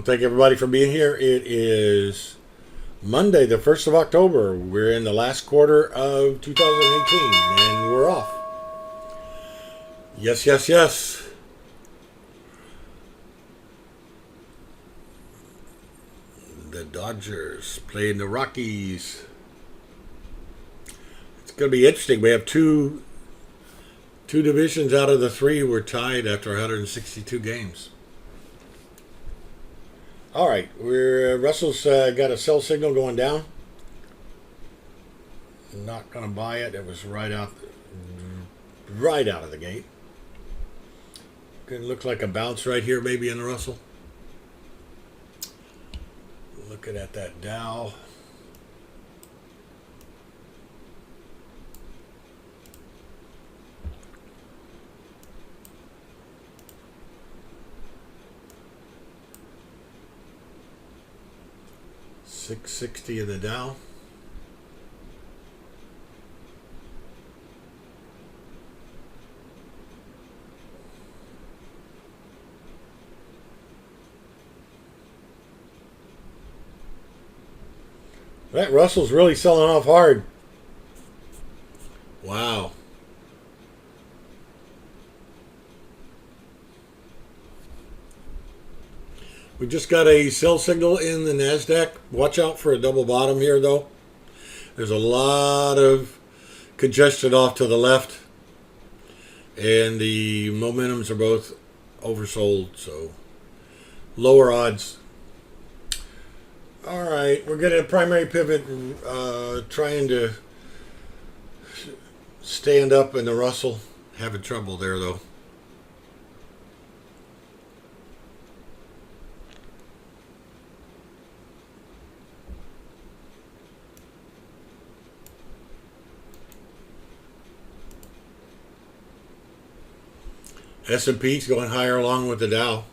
thank everybody for being here. It is Monday, the 1st of October. We're in the last quarter of 2018, and we're off. Yes, yes, yes. The Dodgers playing the Rockies. It's going to be interesting. We have two divisions out of the three were tied after 162 games. All right, Russell's got a sell signal going down. Not going to buy it. It was right out of the gate. Going to look like a bounce right here, maybe in the Russell. Looking at that Dow. $660 in the Dow. That Russell's really selling off hard. Wow. We just got a sell signal in the NASDAQ. Watch out for a double bottom here, though. There's a lot of congestion off to the left. And the momentums are both oversold, so lower odds. All right, we're getting a primary pivot, trying to stand up in the Russell. Having trouble there, though. S&P's going higher along with the Dow.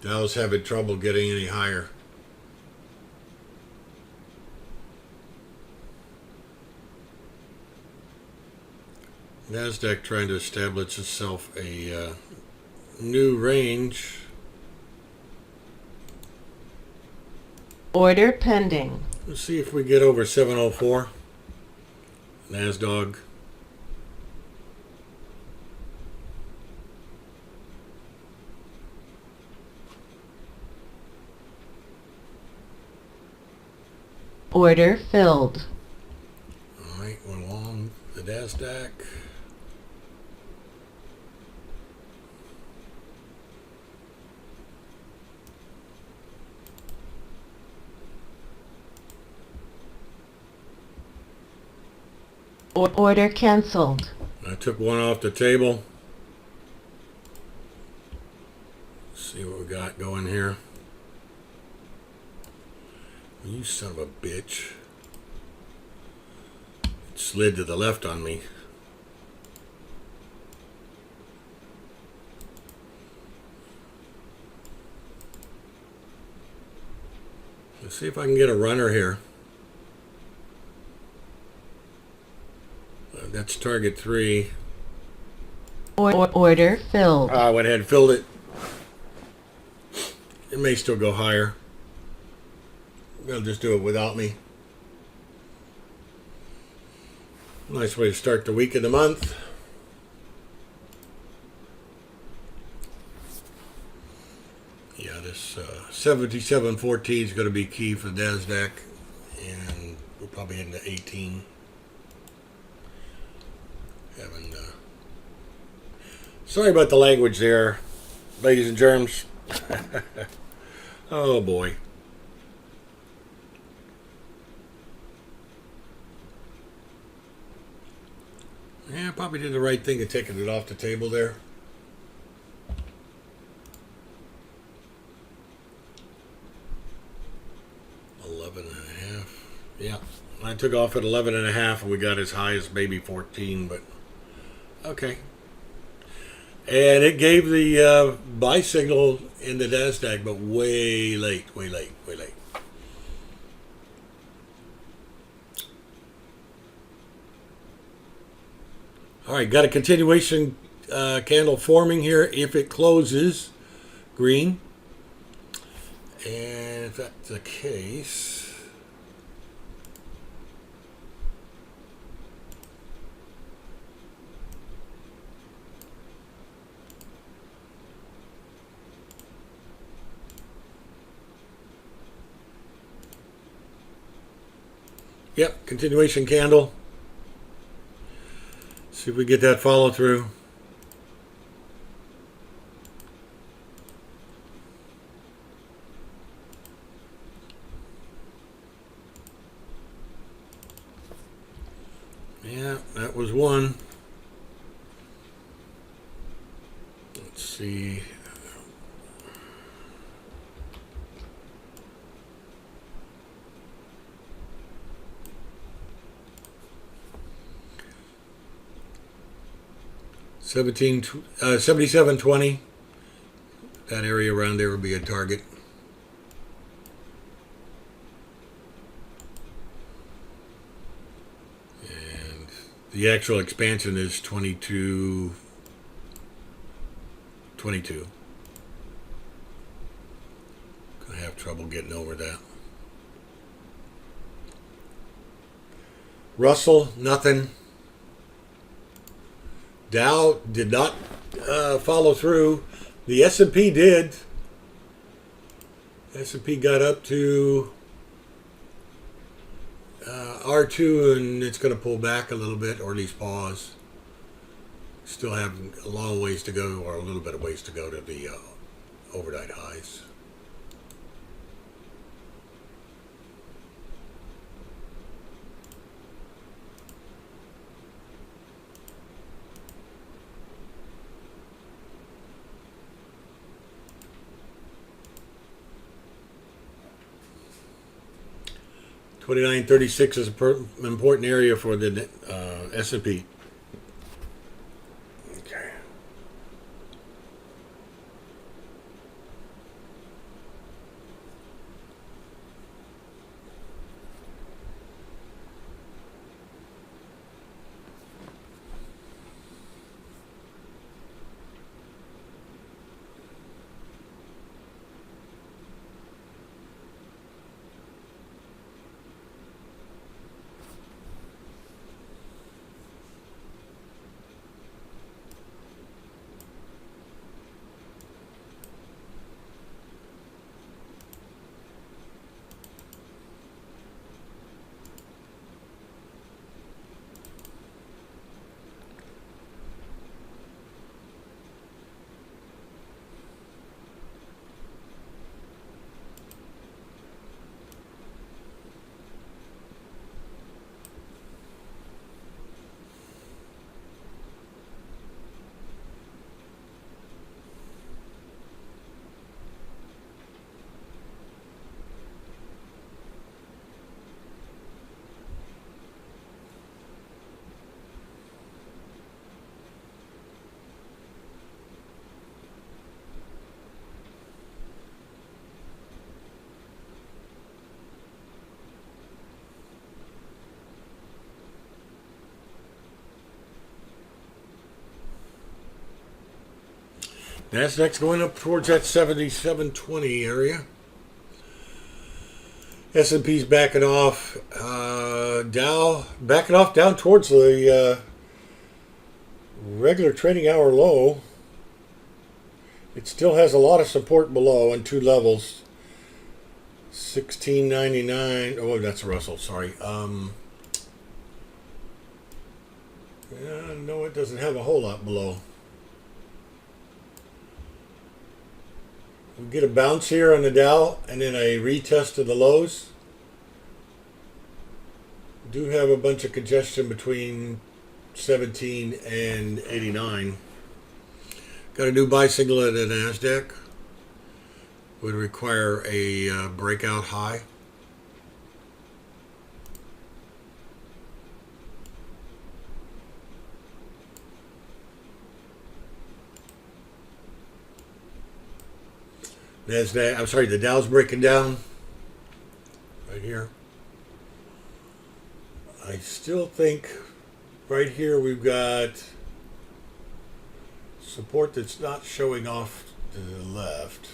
Dow's having trouble getting any higher. NASDAQ trying to establish itself a new range. Order pending. Let's see if we get over 704. NASDAQ. Order filled. All right, went along the NASDAQ. Order canceled. I took one off the table. Let's see what we got going here. You son of a bitch. It slid to the left on me. Let's see if I can get a runner here. That's target 3. Order filled. I went ahead and filled it. It may still go higher. They'll just do it without me. Nice way to start the week and the month. Yeah, this 77.14 is going to be key for the NASDAQ. And we'll probably head into 18. Sorry about the language there, ladies and germs. Oh boy. Yeah, I probably did the right thing in taking it off the table there. $11.5. Yeah, I I took off at 11.5 and we got as high as maybe 14, but okay. And it gave the buy signal in the NASDAQ, but way late. All right, got a continuation candle forming here. If it closes green, and if that's the case, yep, continuation candle. See if we get that follow through. Yeah, that was one. Let's see. $77.20. That area around there would be a target. And the actual expansion is 22.22. Gonna have trouble getting over that. Russell, nothing. Dow did not follow through. The S&P did. S&P got up to R2, and it's going to pull back a little bit, or at least pause. Still have a long ways to go, or a little bit of ways to go to the overnight highs. $29.36 is an important area for the S&P. Okay. Nasdaq's going up towards that 77.20 area. S&P's backing off. Dow backing off down towards the regular trading hour low. It still has a lot of support below on two levels. 16.99. Oh, that's Russell. Sorry. No, it doesn't have a whole lot below. We get a bounce here on the Dow and then a retest of the lows. Do have a bunch of congestion between 17 and 89. Got a new buy signal at the NASDAQ. Would require a breakout high. NASDAQ, I'm sorry, the Dow's breaking down right here. I still think right here we've got support that's not showing off to the left.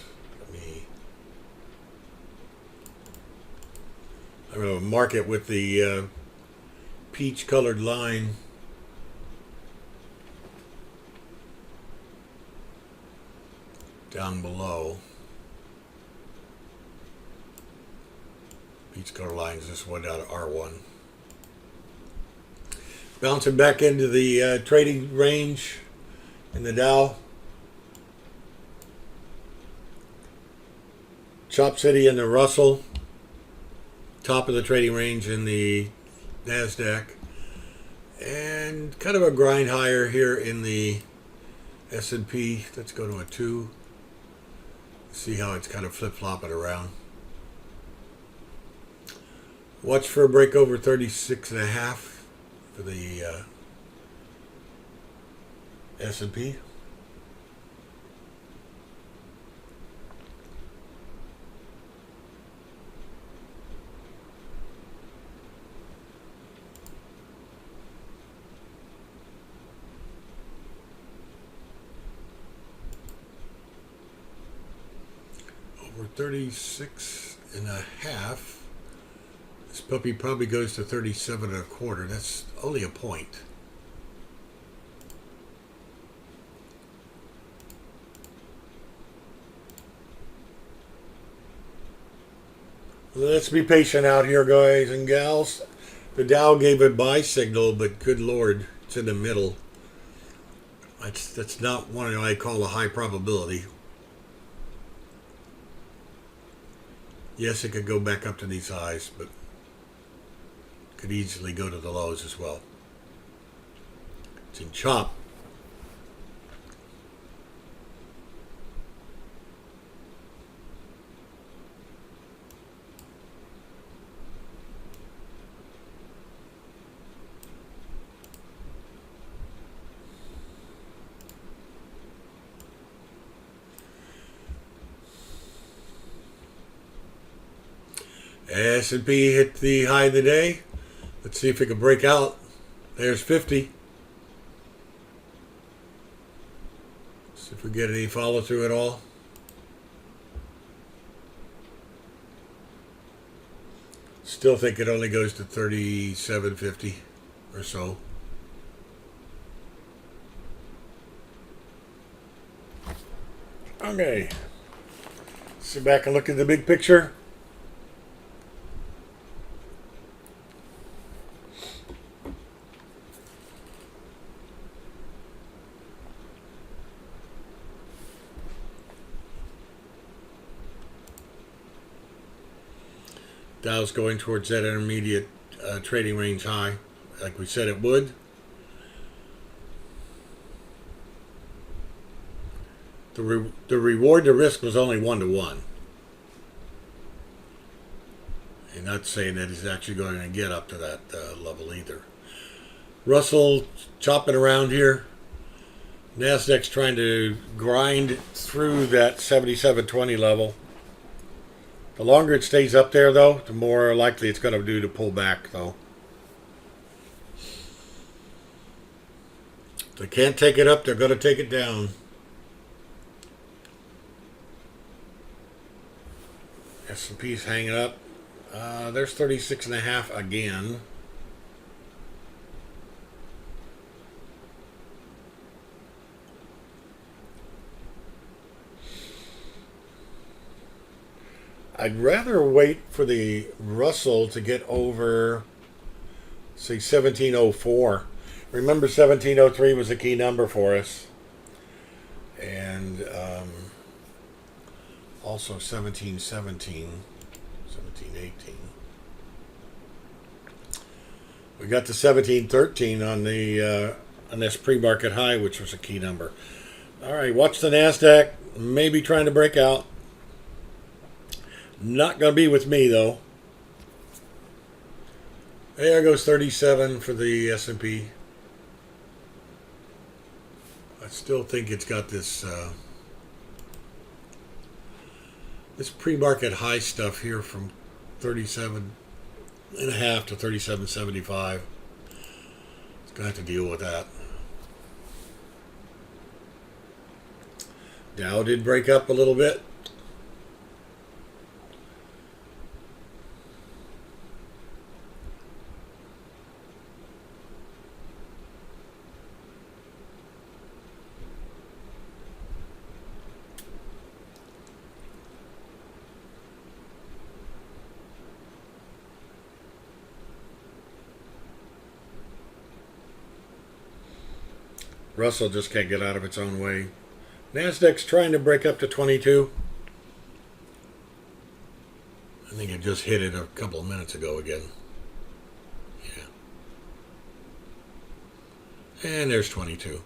I'm going to mark it with the peach colored line. Down below. Peach color line is this one out of R1. Bouncing back into the trading range in the Dow. Chop City and the Russell. Top of the trading range in the NASDAQ. And kind of a grind higher here in the S&P. Let's go to a 2. See how it's kind of flip-flopping around. Watch for a break over 36.5 for the S&P. Over 36.5. This puppy probably goes to 37.25. That's only a point. Let's be patient out here, guys and gals. The Dow gave a buy signal, but good Lord, it's in the middle. That's not one I call a high probability. Yes, it could go back up to these highs, but could easily go to the lows as well. It's in chop. S&P hit the high of the day. Let's see if it can break out. There's 50. See if we get any follow through at all. Still think it only goes to 37.50 or so. Okay. Sit back and look at the big picture. Dow's going towards that intermediate trading range high, like we said it would. The reward to risk was only 1-to-1. And not saying that he's actually going to get up to that level either. Russell chopping around here. NASDAQ's trying to grind through that 77.20 level. The longer it stays up there, though, the more likely it's going to do to pull back, though. If they can't take it up, they're going to take it down. S&P's hanging up. There's 36.5 again. I'd rather wait for the Russell to get over, say, 1704. Remember, 1703 was a key number for us. And also 1717, 1718. We got to 1713 on the on this pre-market high, which was a key number. All right, watch the NASDAQ. Maybe trying to break out. Not going to be with me, though. There goes 37 for the S&P. I still think it's got this This pre-market high stuff here from 37.5 to 37.75. It's gonna have to deal with that. Dow did break up a little bit. Russell just can't get out of its own way. Nasdaq's trying to break up to 22. I think it just hit it a couple of minutes ago again. Yeah. And there's 22.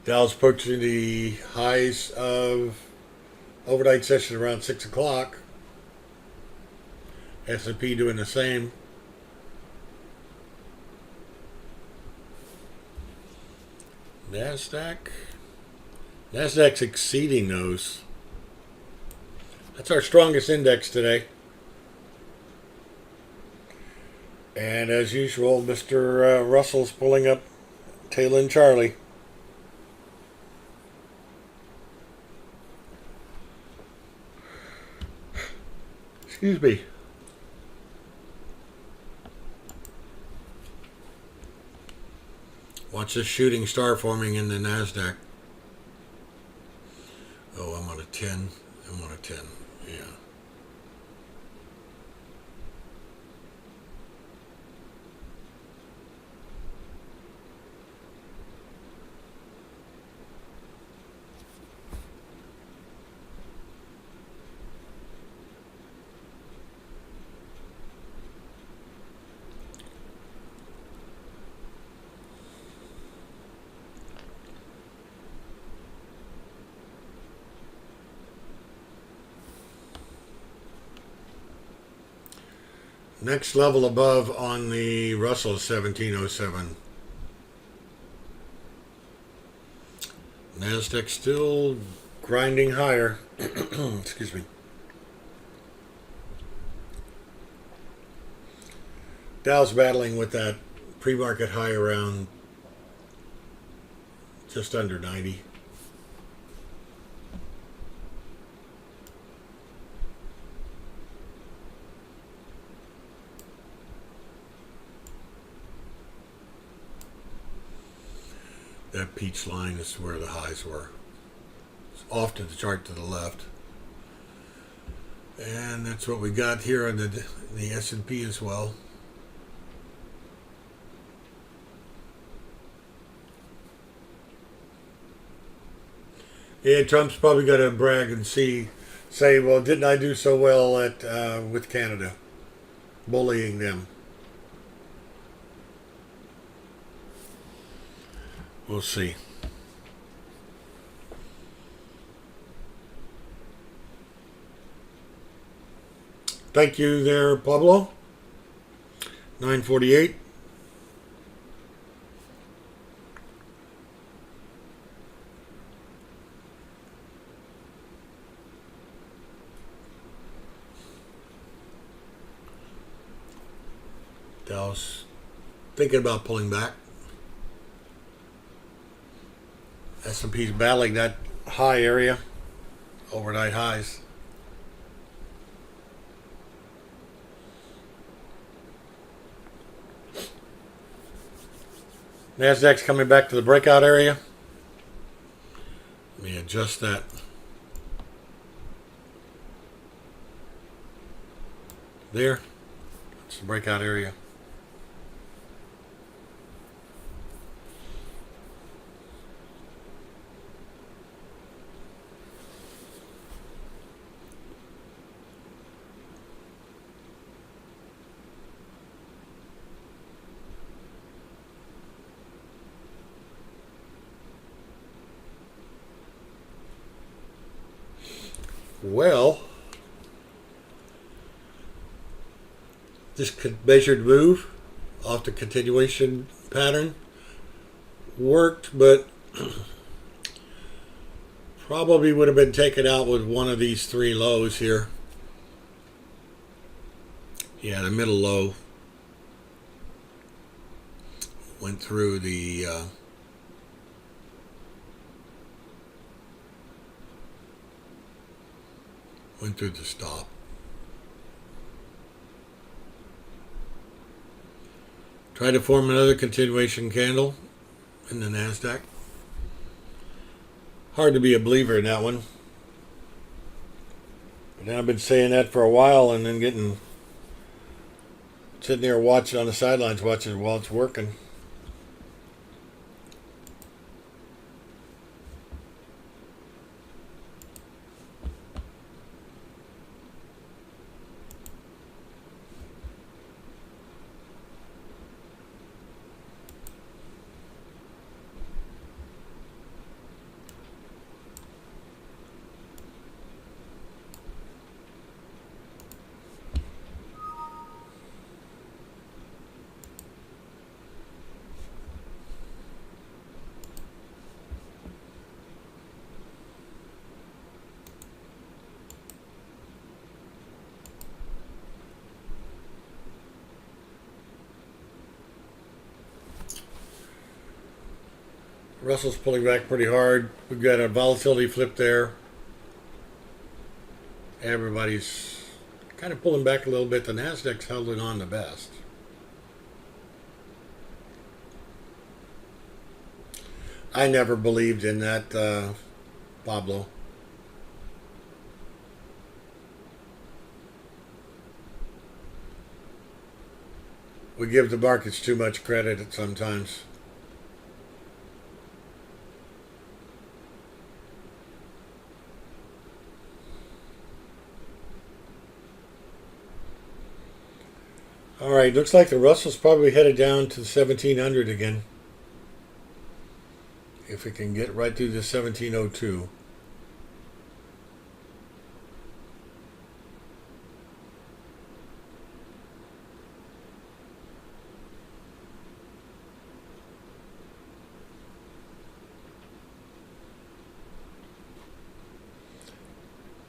Dow's approaching the highs of overnight session around 6 o'clock. S&P doing the same. Nasdaq's exceeding those. That's our strongest index today. And as usual, Mr. Russell's pulling up tail end Charlie. Excuse me. Watch this shooting star forming in the Nasdaq. Oh, I'm on a 10. I'm on a 10. Yeah. Next level above on the Russell 1707. Nasdaq still grinding higher. Excuse me. Dow's battling with that pre-market high around just under 90. That peach line is where the highs were. It's off to the chart to the left. And that's what we got here on the S&P as well. Yeah, Trump's probably going to brag and say, well, didn't I do so well at with Canada, bullying them? We'll see. Thank you there, Pablo. 948. Dow's thinking about pulling back. S&P's battling that high area, overnight highs. Nasdaq's coming back to the breakout area. Let me adjust that. There. That's the breakout area. Well, This measured move off the continuation pattern worked, but probably would have been taken out with one of these three lows here. Yeah, the middle low went through the stop. Try to form another continuation candle in the NASDAQ. Hard to be a believer in that one. But then I've been saying that for a while and then sitting there watching on the sidelines watching it while it's working. Russell's pulling back pretty hard. We've got a volatility flip there. Everybody's kind of pulling back a little bit. The NASDAQ's holding on the best. I never believed in that, Pablo. We give the markets too much credit at sometimes. All right, looks like the Russell's probably headed down to 1700 again. If it can get right through the 1702.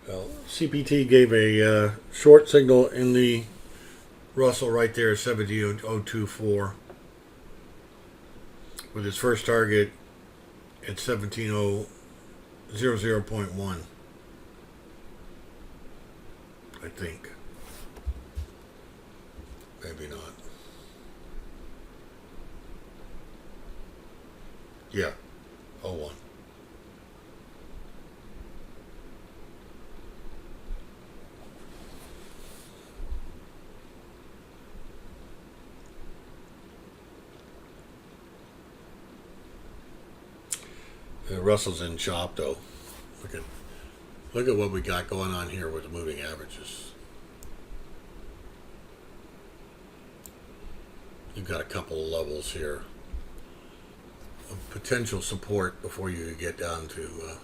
Well, CPT gave a short signal in the Russell right there, 17024, with his first target at 17000.1, I think. Maybe not. Yeah, 01. Russell's in chop though. Look at what we got going on here with the moving averages. You've got a couple of levels here of potential support before you get down to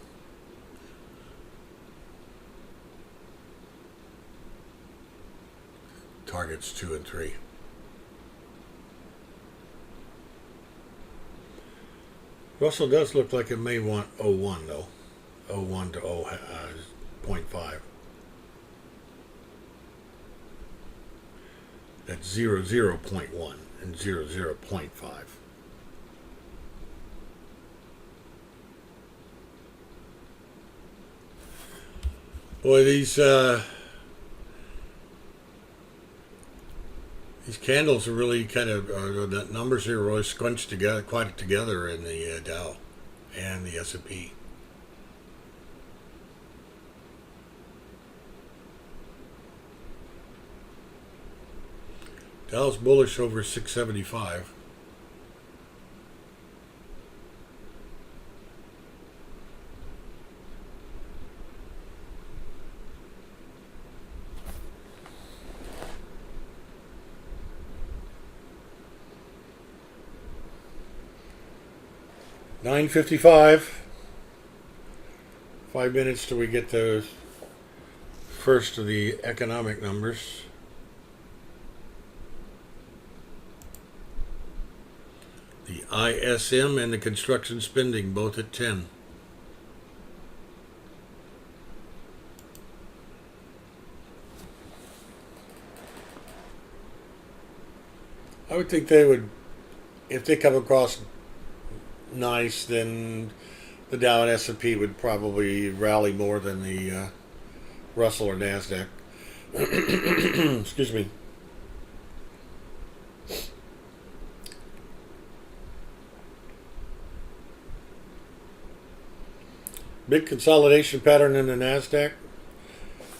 targets 2 and 3. Russell does look like it may want 01 though. 01 to 0.5. That's 0.1 and 0.5. Boy, these candles are really kind of, the numbers here are really scrunched together, quite together in the Dow and the S&P. Dow's bullish over 675. $9.55. 5 minutes till we get the first of the economic numbers. ISM and the construction spending, both at 10. I would think they would, if they come across nice, then the Dow and S&P would probably rally more than the Russell or NASDAQ. Excuse me. Big consolidation pattern in the NASDAQ.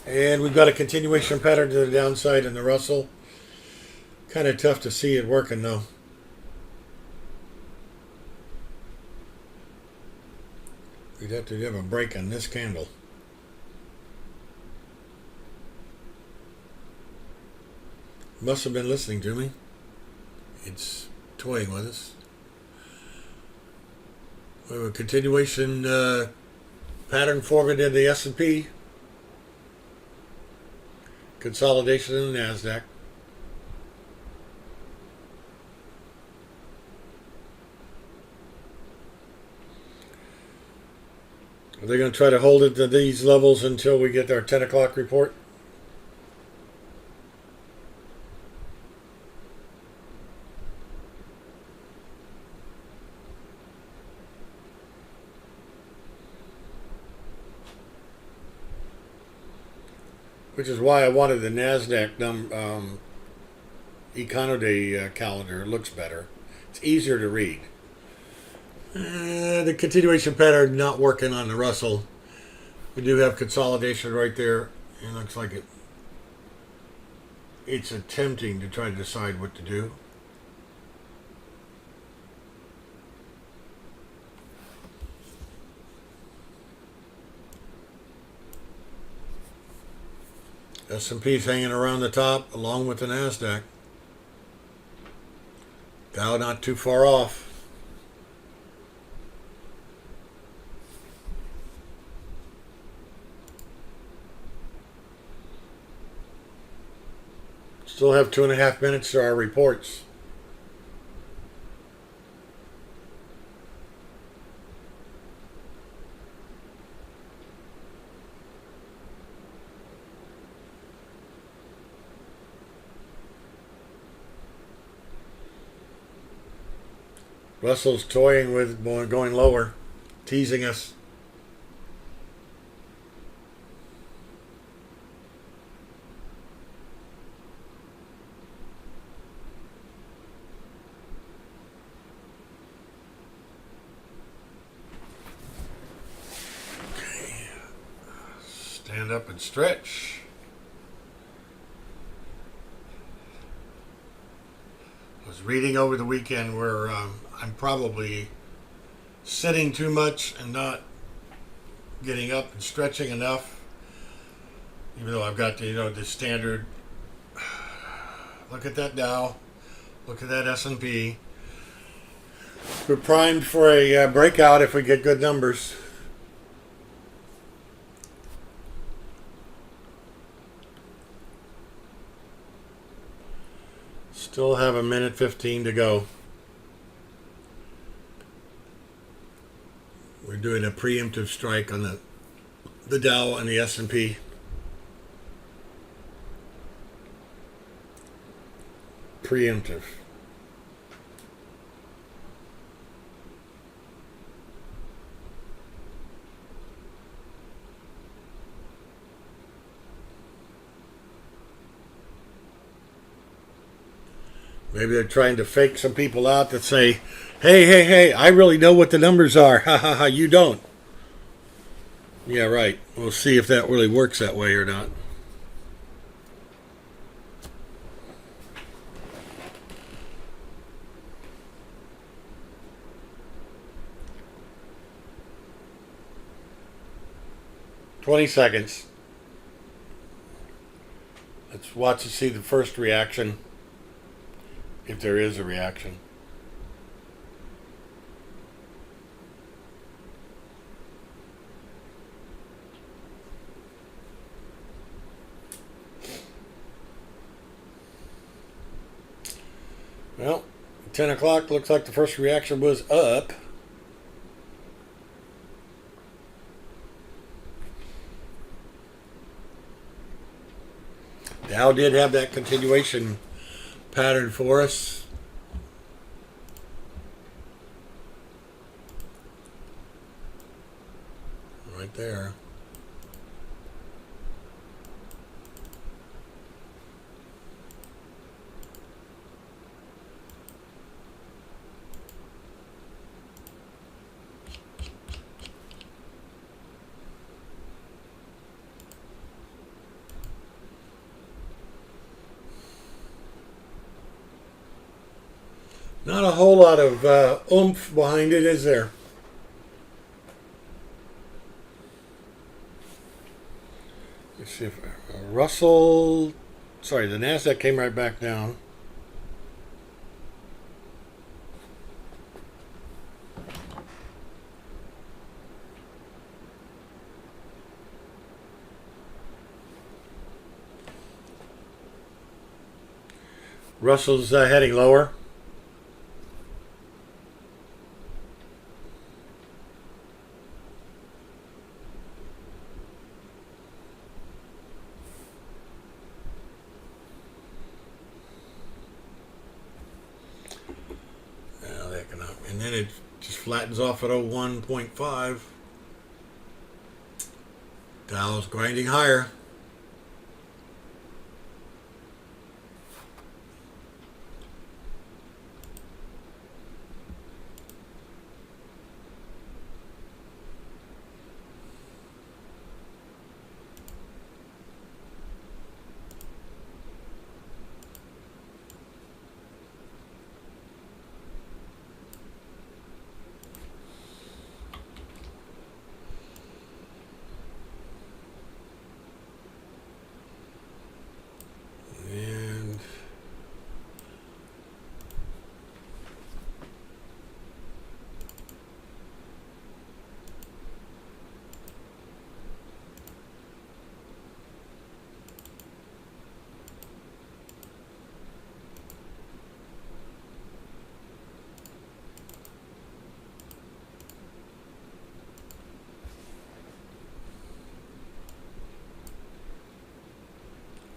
And we've got a continuation pattern to the downside in the Russell. Kind of tough to see it working though. We'd have to have a break on this candle. Must have been listening to me. It's toying with us. We have a continuation pattern forming in the S&P. Consolidation in the NASDAQ. Are they going to try to hold it to these levels until we get our 10 o'clock report? Which is why I wanted the NASDAQ Econoday calendar. It looks better. It's easier to read. The continuation pattern not working on the Russell. We do have consolidation right there. It looks like it's attempting to try to decide what to do. S&P's hanging around the top along with the NASDAQ. Dow not too far off. Still have 2.5 minutes to our reports. Russell's toying with going lower, teasing us. Okay. Stand up and stretch. I was reading over the weekend where I'm probably sitting too much and not getting up and stretching enough. Even though I've got the standard. Look at that Dow. Look at that S&P. We're primed for a breakout if we get good numbers. Still have 1:15 to go. We're doing a preemptive strike on the Dow and the S&P. Preemptive. Maybe they're trying to fake some people out that say, hey, I really know what the numbers are. Ha ha ha, you don't. Yeah, right. We'll see if that really works that way or not. "20 seconds. Let's watch and see the first reaction. If there is a reaction. Well, 10 o'clock, looks like the first reaction was up. Dow did have that continuation pattern for us. Right there. Not a whole lot of oomph behind it, is there? Let's see if Russell, sorry, the NASDAQ came right back down. Russell's heading lower. And then it just flattens off at 01.5. Dow's grinding higher.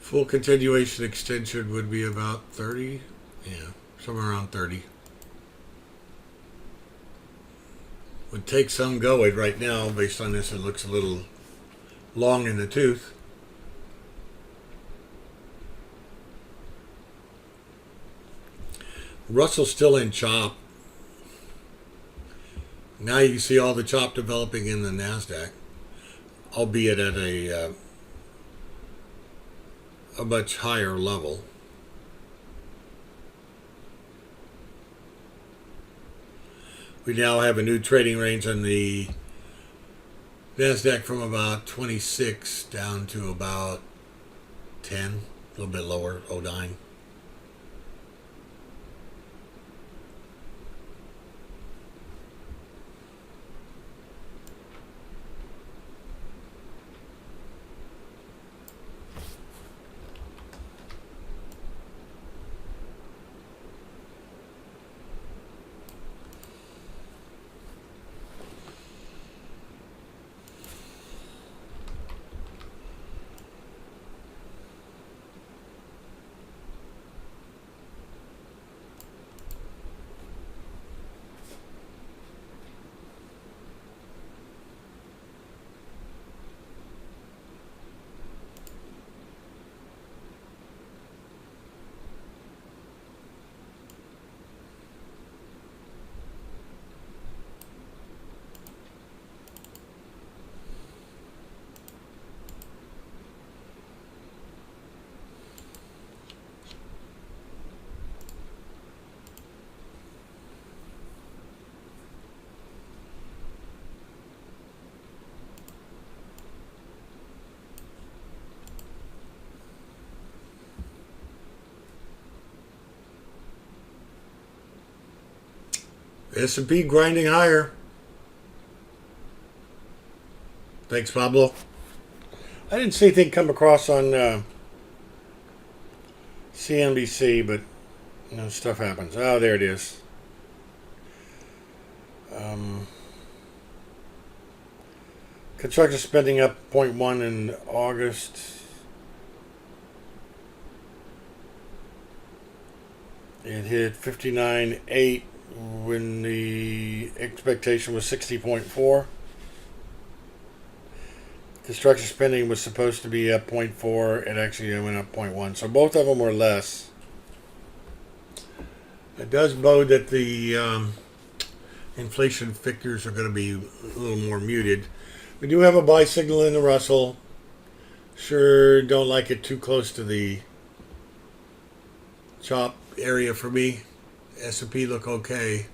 Full continuation extension would be about 30. Yeah, somewhere around 30. Would take some going right now. Based on this, it looks a little long in the tooth. Russell's still in chop. Now you can see all the chop developing in the NASDAQ, albeit at a much higher level. We now have a new trading range on the NASDAQ from about 26 down to about 10, a little bit lower, 09. S&P grinding higher. Thanks, Pablo. I didn't see anything come across on CNBC, but No, stuff happens. Oh, there it is. Construction spending up 0.1 in August. It hit 59.8 when the expectation was 60.4. Construction spending was supposed to be up 0.4. It actually went up 0.1. So both of them were less. It does bode that the inflation figures are going to be a little more muted. We do have a buy signal in the Russell. Sure, don't like it too close to the chop area for me. S&P look okay.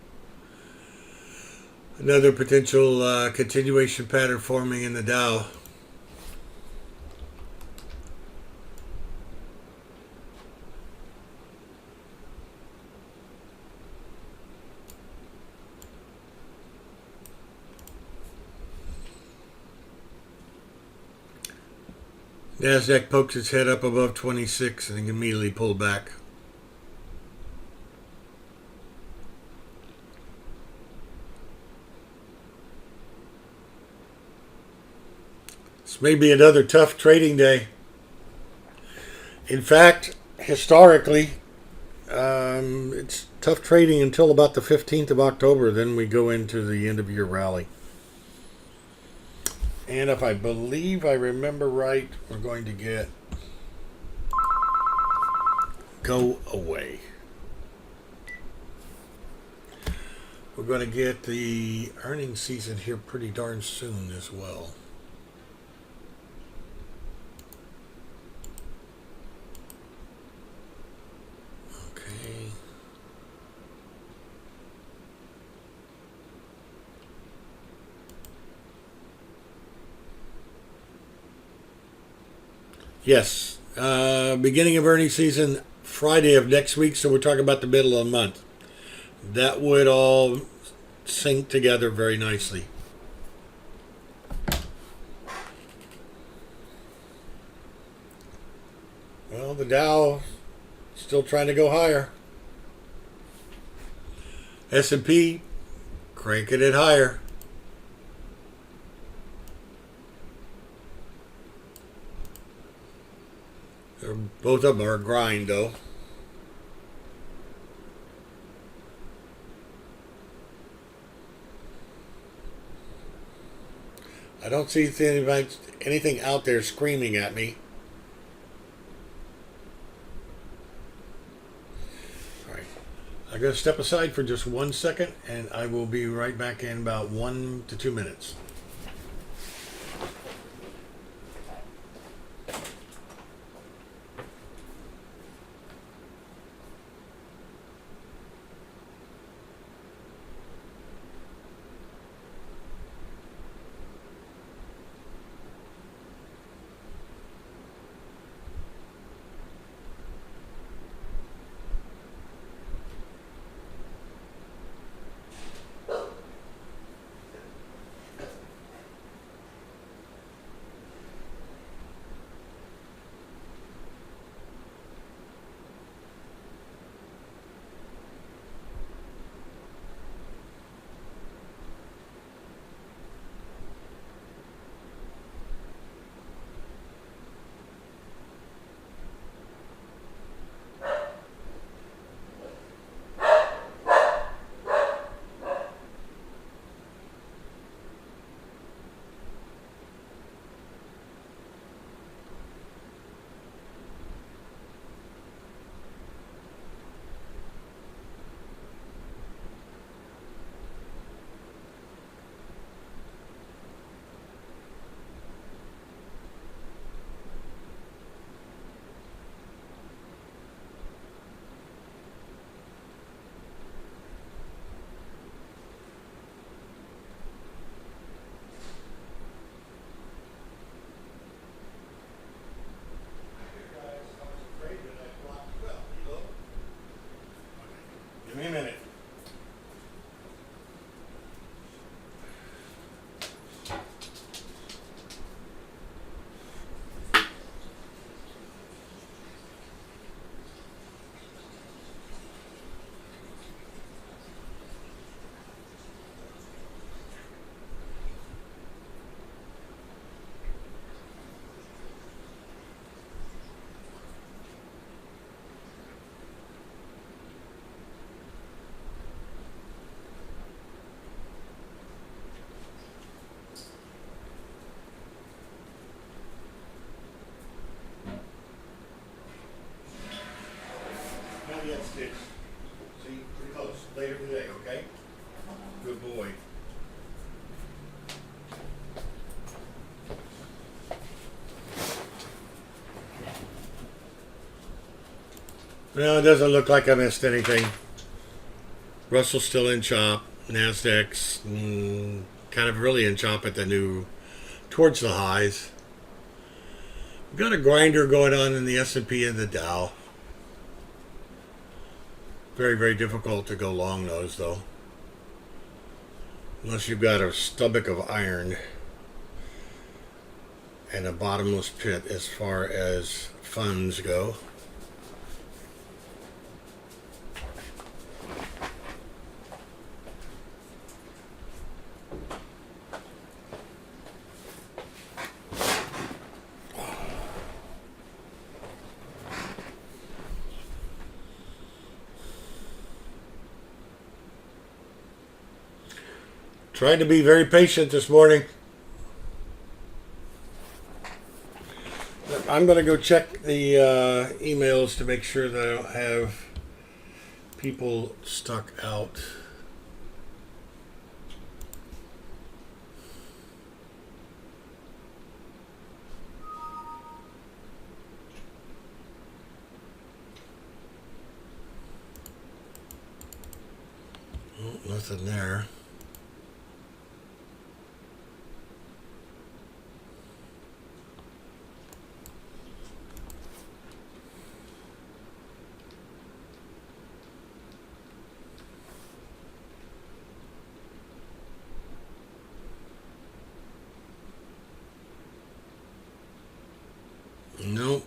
Another potential continuation pattern forming in the Dow. NASDAQ pokes its head up above 26 and immediately pulled back. This may be another tough trading day. In fact, historically, it's tough trading until about the 15th of October. Then we go into the end of year rally. And if I believe I remember right, we're going to get go away. We're going to get the earnings season here pretty darn soon as well. Okay. Yes, beginning of earnings season, Friday of next week, so we're talking about the middle of the month. That would all sync together very nicely. Well, the Dow still trying to go higher. S&P cranking it higher. Both of them are a grind, though. I don't see anything out there screaming at me. All right. I'm going to step aside for just 1 second, and I will be right back in about 1 to 2 minutes. that stitch. See, pretty close. Later today, okay? Good boy. Well, it doesn't look like I missed anything. Russell's still in chop. Nasdaq's kind of really in chop at the new, towards the highs. We've got a grinder going on in the S&P and the Dow. Very, very difficult to go long those, though. Unless you've got a stomach of iron and a bottomless pit as far as funds go. Trying to be very patient this morning. I'm going to go check the emails to make sure that I don't have people stuck out. Oh, nothing there. Nope.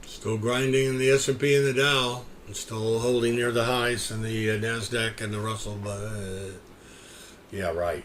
Still grinding in the S&P and the Dow. And still holding near the highs in the Nasdaq and the Russell. But yeah, right.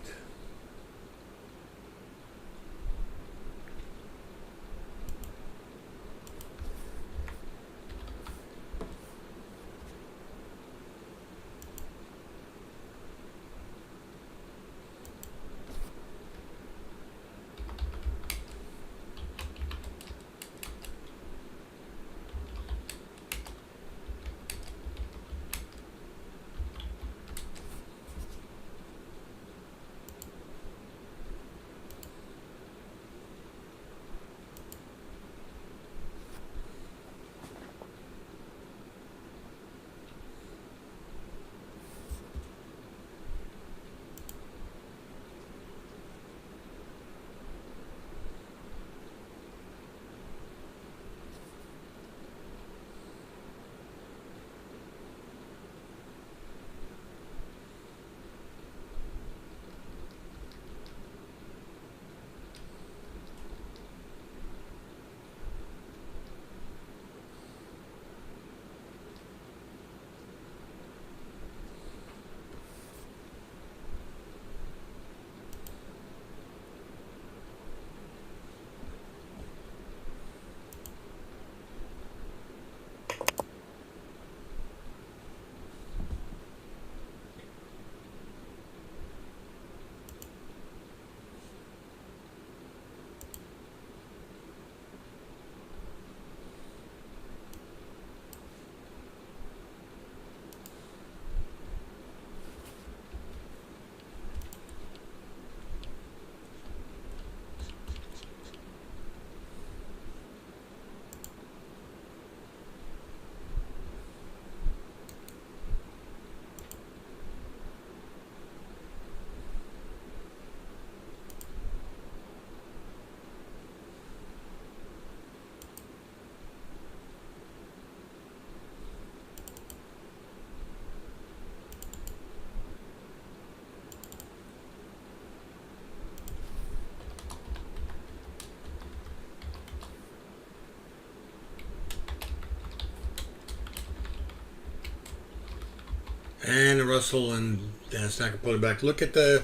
And the Russell and NASDAQ are pulling back. Look at the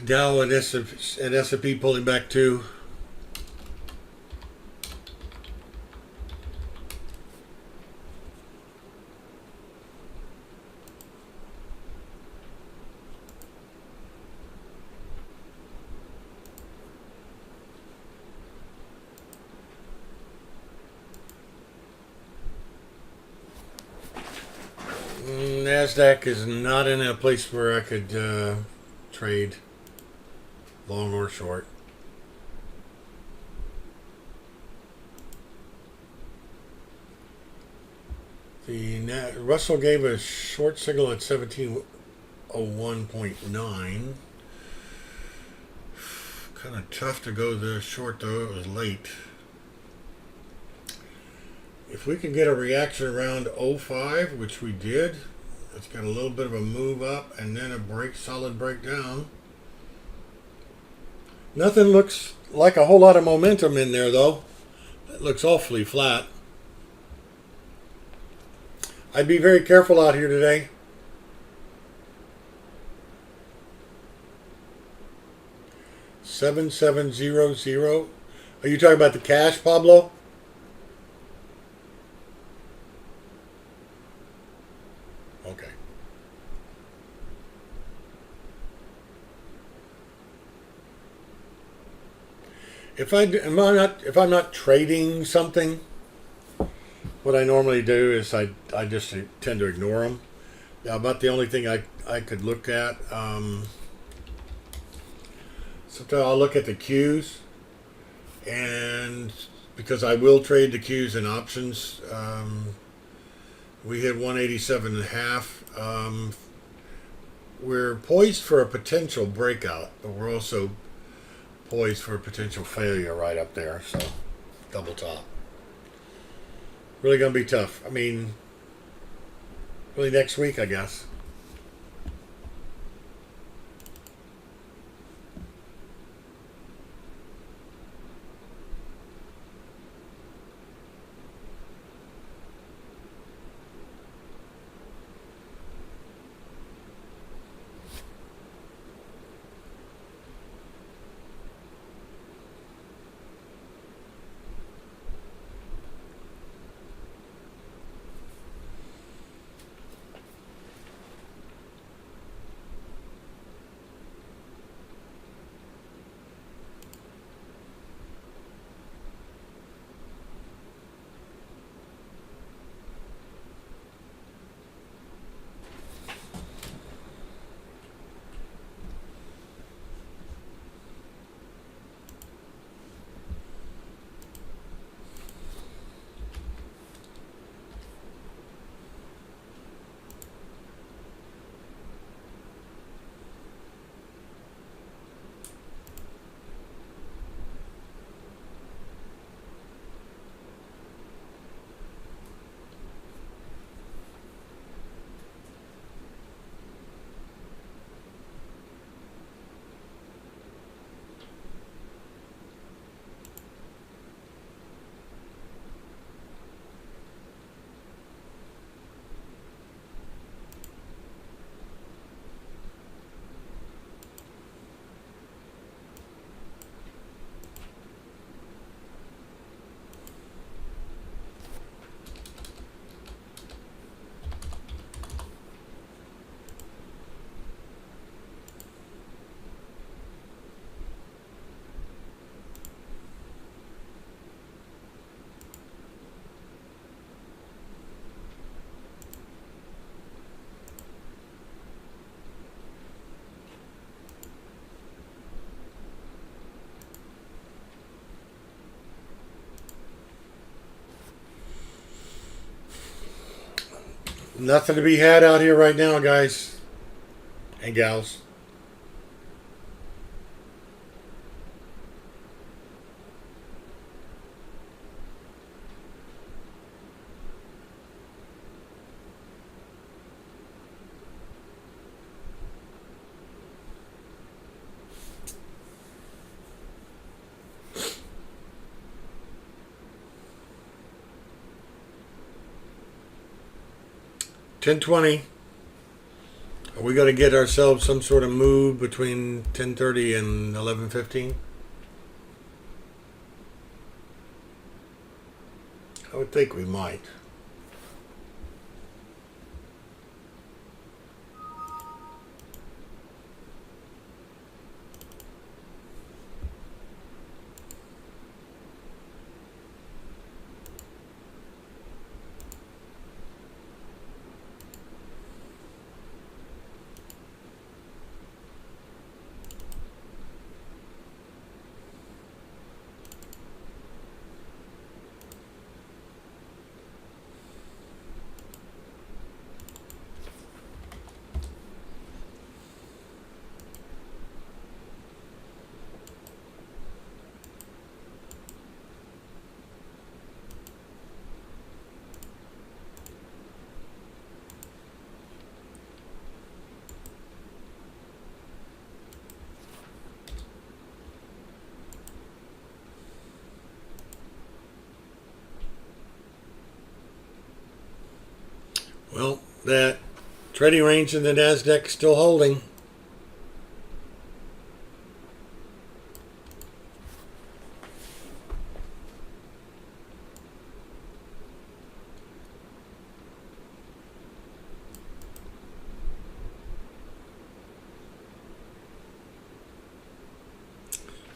Dow and S&P pulling back too. NASDAQ is not in a place where I could trade long or short. The Russell gave a short signal at 1701.9. Kind of tough to go the short though, it was late. If we can get a reaction around 05, which we did, it's got a little bit of a move up and then a solid breakdown. Nothing looks like a whole lot of momentum in there though. It looks awfully flat. I'd be very careful out here today. $7,700. Are you talking about the cash, Pablo? Okay. If I'm not trading something, what I normally do is I just tend to ignore them. Yeah, about the only thing I could look at. Sometimes I'll look at the Qs, and because I will trade the Qs and options. We hit 187.5. We're poised for a potential breakout, but we're also poised for a potential failure right up there. So, double top. Really going to be tough. I mean, really next week, I guess. Nothing to be had out here right now, guys and gals. 10:20. Are we going to get ourselves some sort of move between 10:30 and 11:15? I would think we might. Well, that trading range in the NASDAQ is still holding. In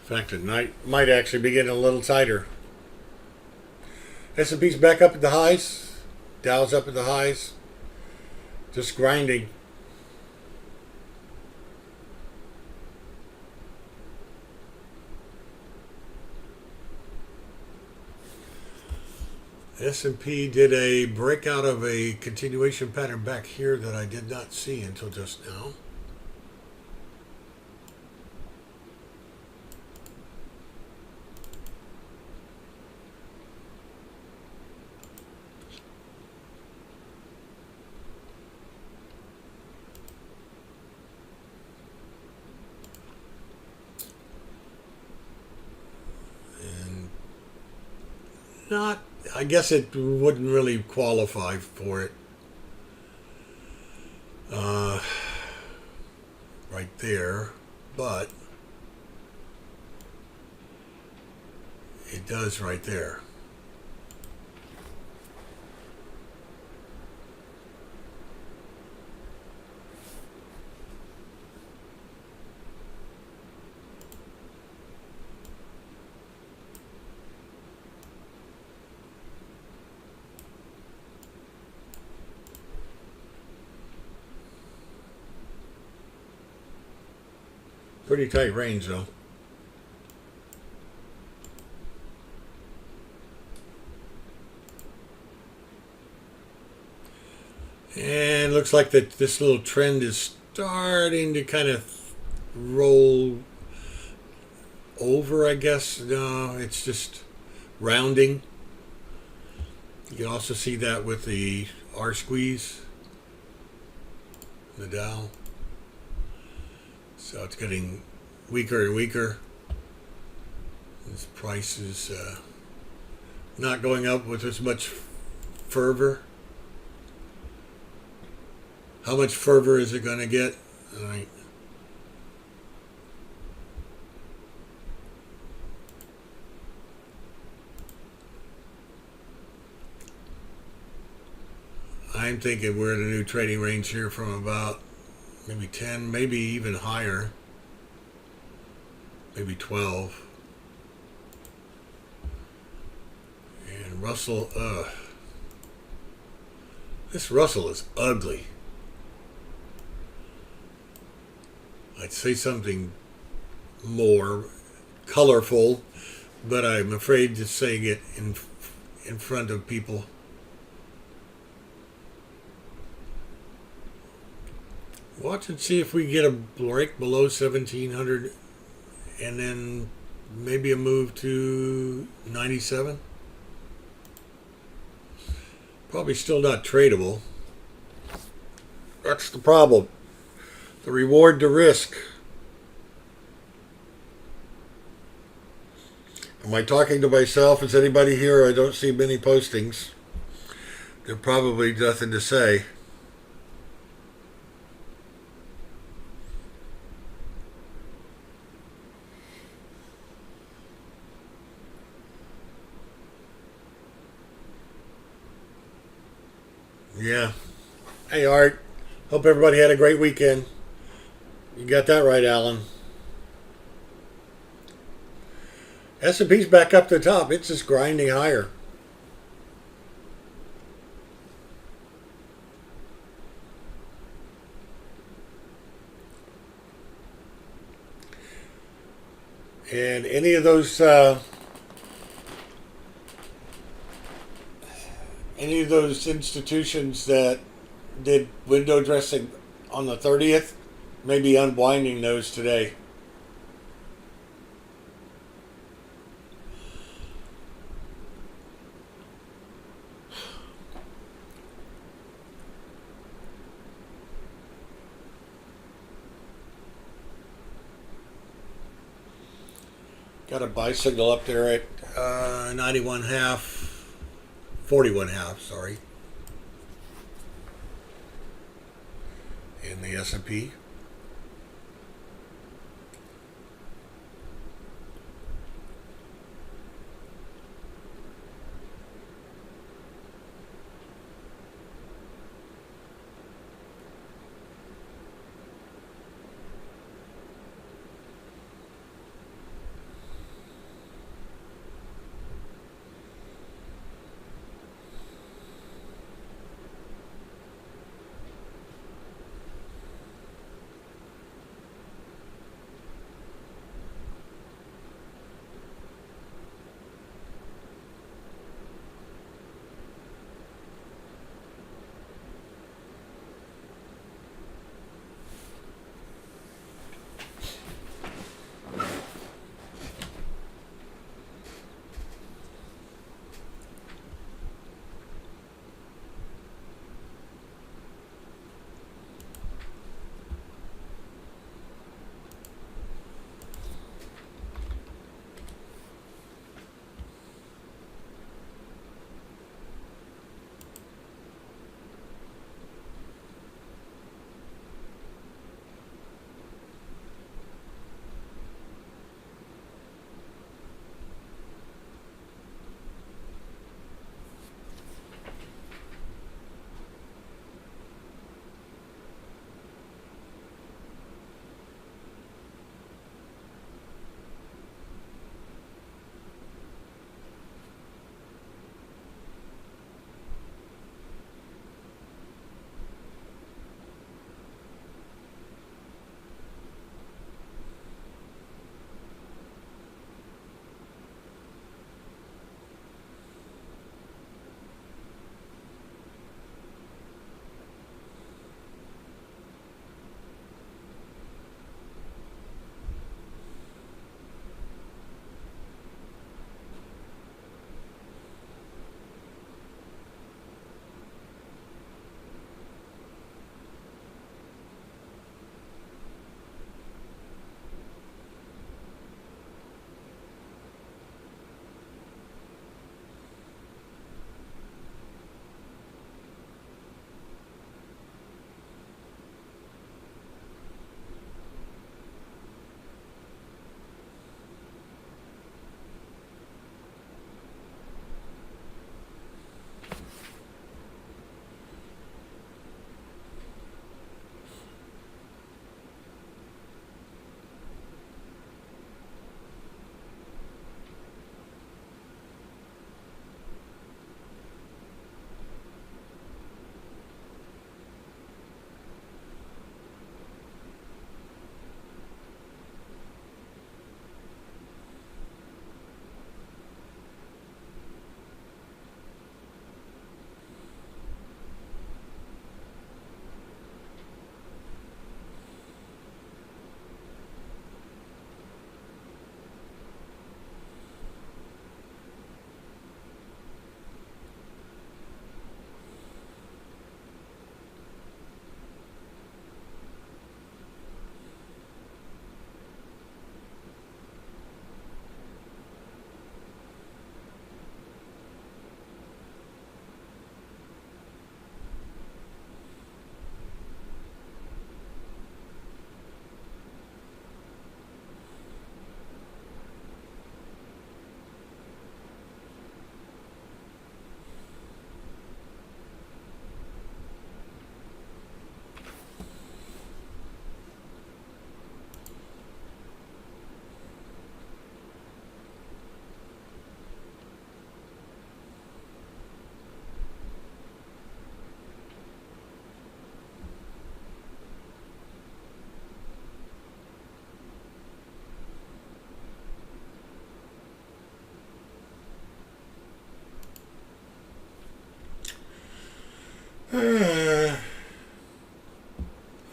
fact, it might actually be getting a little tighter. S&P's back up at the highs. Dow's up at the highs. Just grinding. S&P did a breakout of a continuation pattern back here that I did not see until just now. Not, I guess it wouldn't really qualify for it. Right there, but it does right there. Pretty tight range though. And looks like that this little trend is starting to kind of roll over, I guess. No, it's just rounding. You can also see that with the R squeeze, the Dow. So it's getting weaker and weaker. This price is not going up with as much fervor. How much fervor is it going to get? All right. I'm thinking we're in a new trading range here from about maybe 10, maybe even higher, maybe 12. And Russell, this Russell is ugly. I'd say something more colorful, but I'm afraid to saying it in front of people. Watch and see if we get a break below 1700 and then maybe a move to 97. Probably still not tradable. That's the problem. The reward to risk. Am I talking to myself? Is anybody here? I don't see many postings. There's probably nothing to say. Yeah. Hey, Art. Hope everybody had a great weekend. You got that right, Alan. S&P's back up to the top. It's just grinding higher. And any of those institutions that did window dressing on the 30th may be unwinding those today. Got a buy signal up there at 91 half, 41 half, sorry, in the S&P.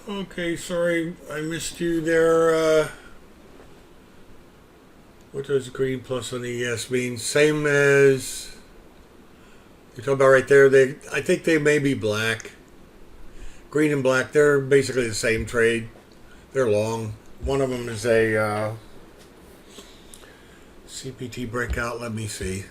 Okay, sorry I missed you there. What does green plus an ES mean? Same as you're talking about right there. I think they may be black. Green and black, they're basically the same trade. They're long. One of them is a CPT breakout. Let me see.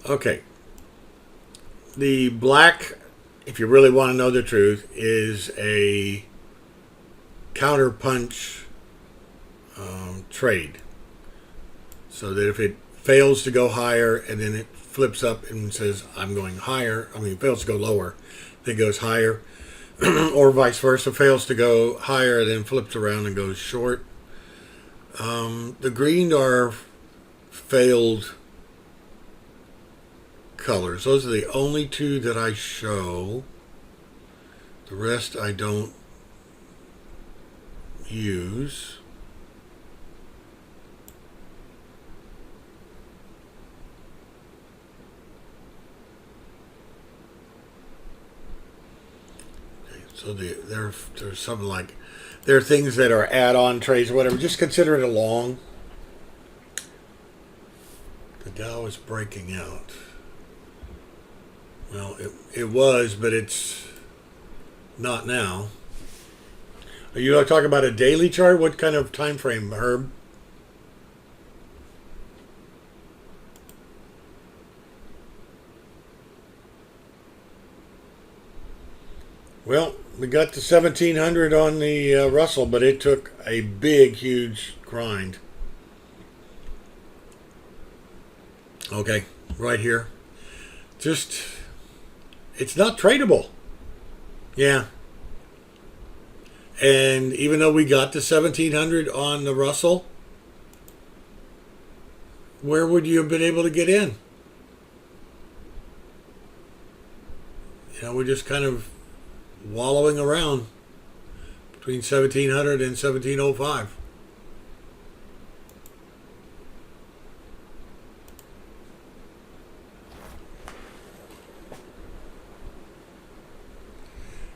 Okay. The black, if you really want to know the truth, is a counter punch trade. So that if it fails to go higher and then it flips up and says, I'm going higher, it fails to go lower, then goes higher, or vice versa, fails to go higher, then flips around and goes short. The green are failed colors. Those are the only two that I show. The rest I don't use. Okay, so there's something like, there are things that are add-on trades or whatever. Just consider it a long. The Dow is breaking out. Well, it was, but it's not now. Are you talking about a daily chart? What kind of time frame, Herb? Well, we got to 1700 on the Russell, but it took a big, huge grind. Okay, right here. It's not tradable. Yeah. And even though we got to 1700 on the Russell, where would you have been able to get in? We're just kind of wallowing around between 1700 and 1705.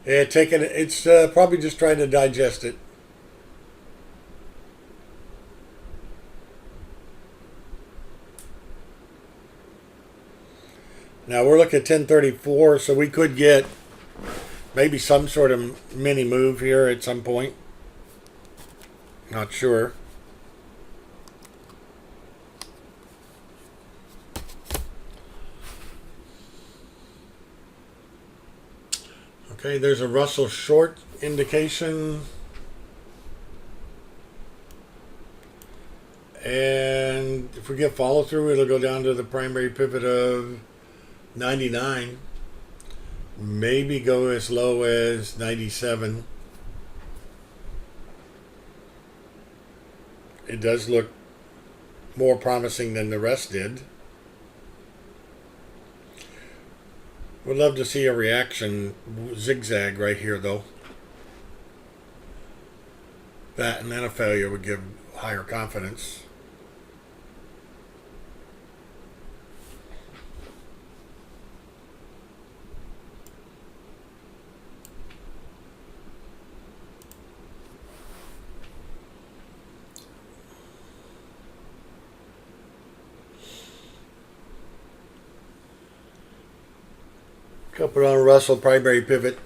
Yeah, it's probably just trying to digest it. Now we're looking at 1034, so we could get maybe some sort of mini move here at some point. Not sure. Okay, there's a Russell short indication. And if we get follow through, it'll go down to the primary pivot of 99. Maybe go as low as 97. It does look more promising than the rest did. Would love to see a reaction zigzag right here, though. That and then a failure would give higher confidence. Couple on Russell primary pivot.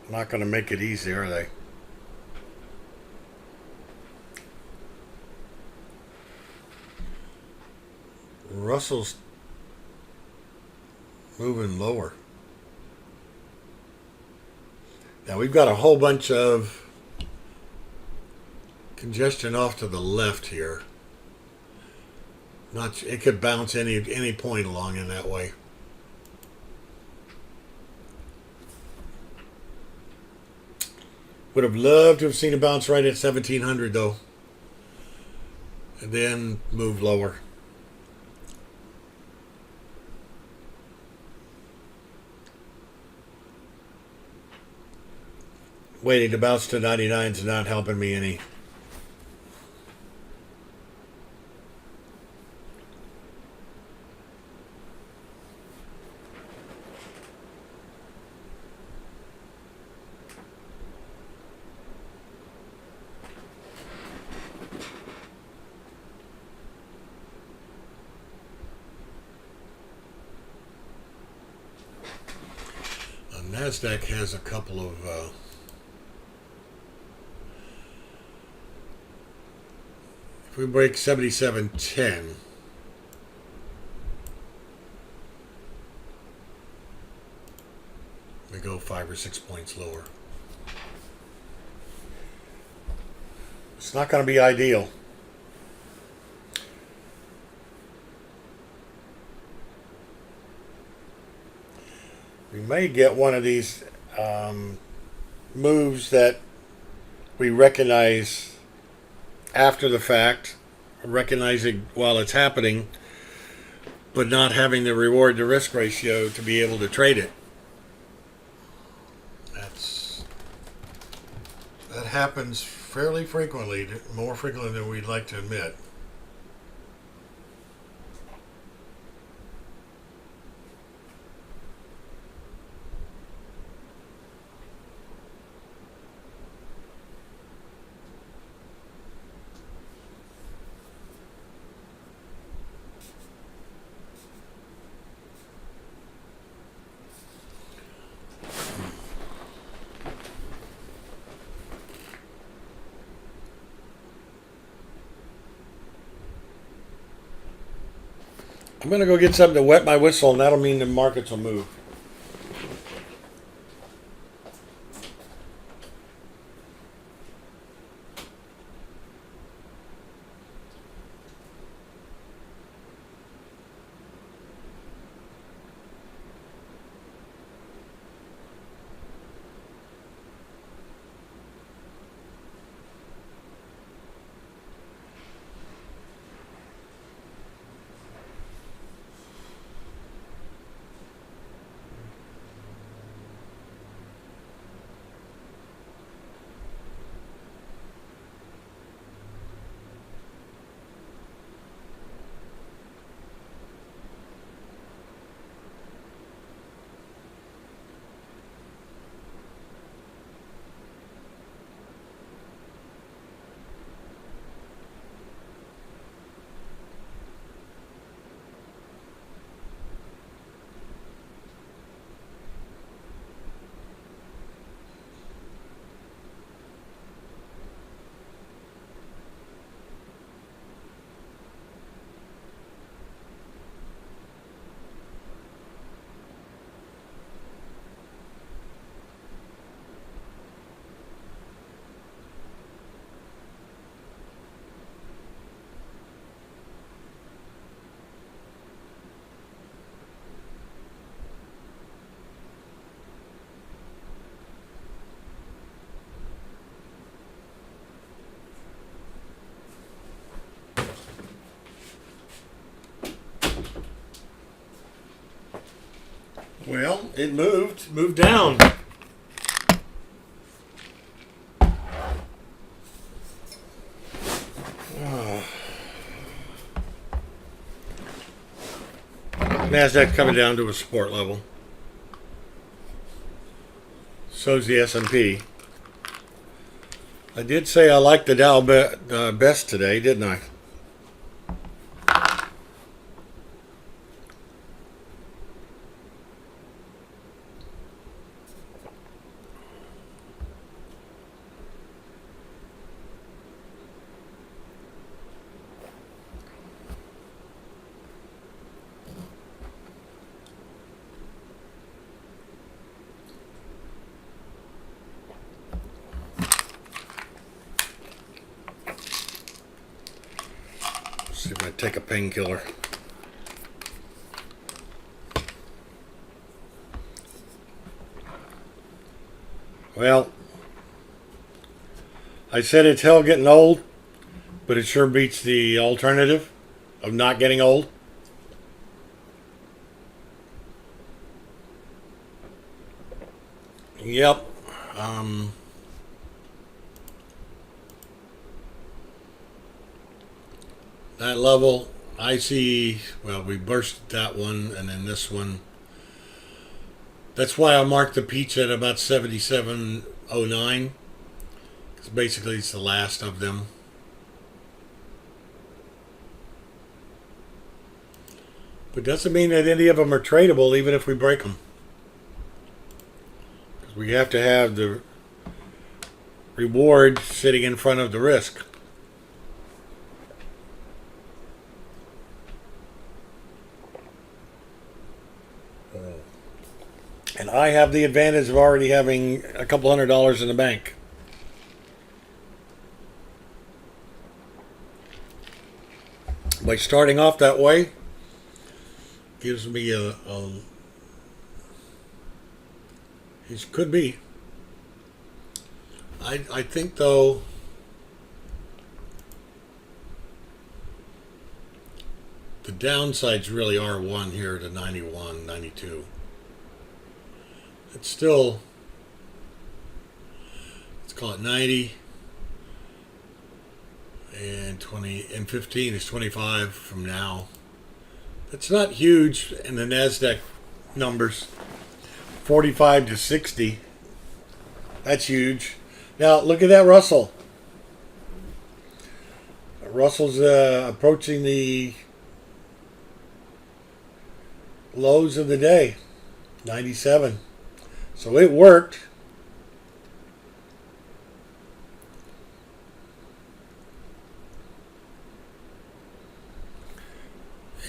Not going to make it easy, are they? Russell's moving lower. Now we've got a whole bunch of congestion off to the left here. It could bounce any point along in that way. Would have loved to have seen a bounce right at 1700 though, and then move lower. Waiting to bounce to 99 is not helping me any. NASDAQ has a couple of if we break 7710, we go 5 or 6 points lower. It's not going to be ideal. We may get one of these moves that we recognize after the fact, recognizing while it's happening, but not having the reward to risk ratio to be able to trade it. That happens fairly frequently, more frequently than we'd like to admit. I'm going to go get something to wet my whistle, and that'll mean the markets will move. Well, it moved down. NASDAQ coming down to a support level. So's the S&P. I did say I liked the Dow best today, didn't I? See if I take a painkiller. Well, I said it's hell getting old, but it sure beats the alternative of not getting old. Yep. That level, I see, well, we burst that one and then this one. That's why I marked the peach at about 77.09. Because basically it's the last of them. But doesn't mean that any of them are tradable even if we break them. Because we have to have the reward sitting in front of the risk. And I have the advantage of already having a couple $100 in the bank. By starting off that way, gives me it could be. I think though the downsides really are one here to 91, 92. It's still, let's call it 90, and 20 and 15 is 25 from now. That's not huge in the NASDAQ numbers. 45 to 60. That's huge. Now look at that Russell. Russell's approaching the lows of the day. 97. So it worked.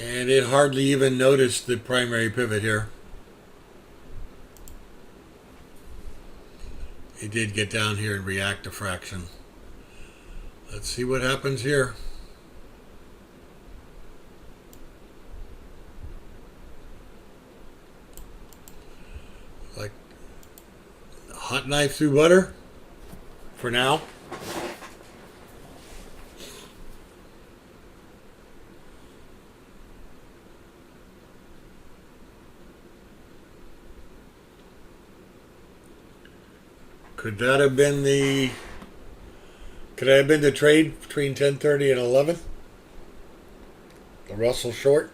And it hardly even noticed the primary pivot here. It did get down here and react a fraction. Let's see what happens here. Like a hot knife through butter for now. Could that have been the trade between 10:30 and 11? The Russell short?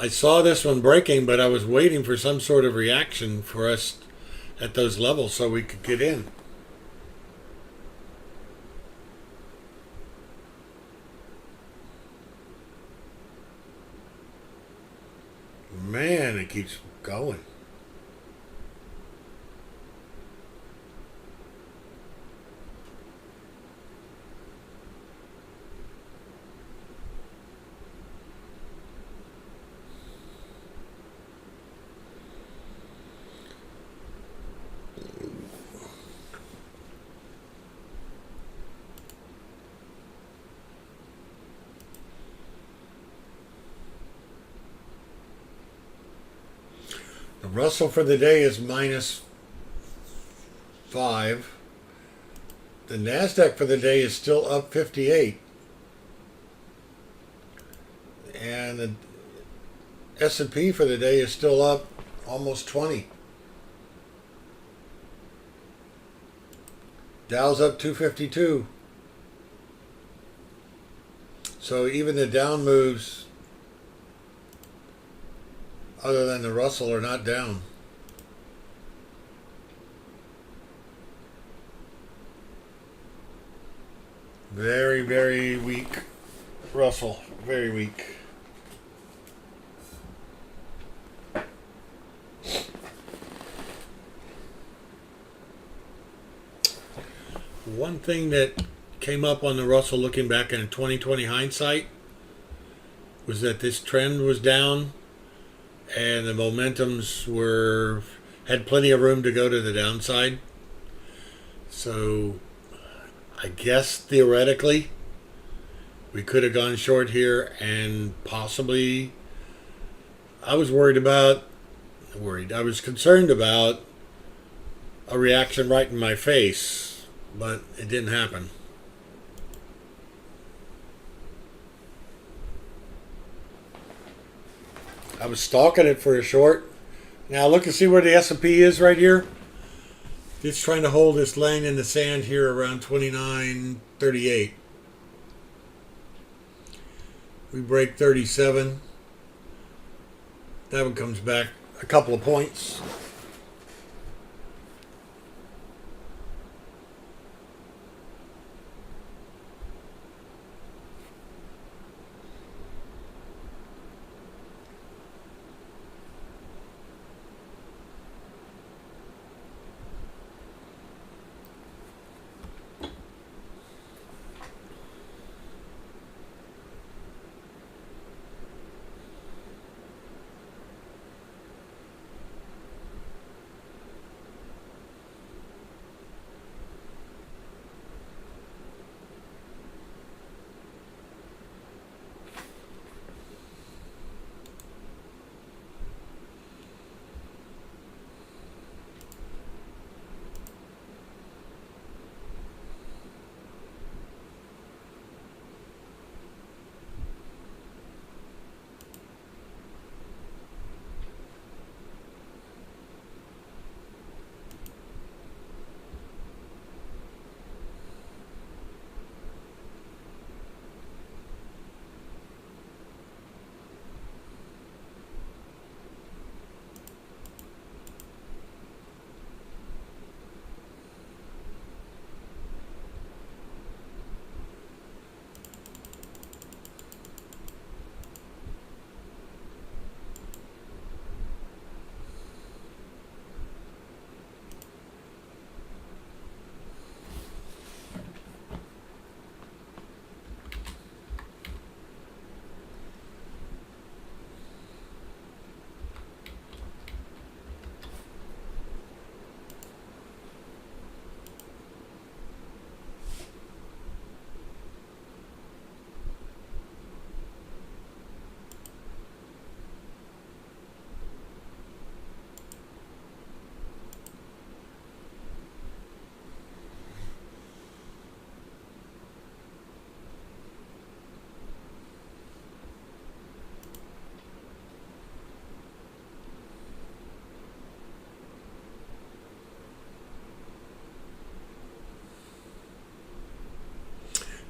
I saw this one breaking, but I was waiting for some sort of reaction for us at those levels so we could get in. Man, it keeps going. The Russell for the day is -5. The NASDAQ for the day is still up 58. And the S&P for the day is still up almost 20. Dow's up 252. So even the down moves other than the Russell are not down. Very, very weak Russell. Very weak. One thing that came up on the Russell looking back in 2020 hindsight was that this trend was down and the momentums had plenty of room to go to the downside. So I guess theoretically we could have gone short here and possibly, I was worried about worried. I was concerned about a reaction right in my face, but it didn't happen. I was stalking it for a short. Now look and see where the S&P is right here. It's trying to hold this line in the sand here around 29.38. We break 37. That one comes back a couple of points.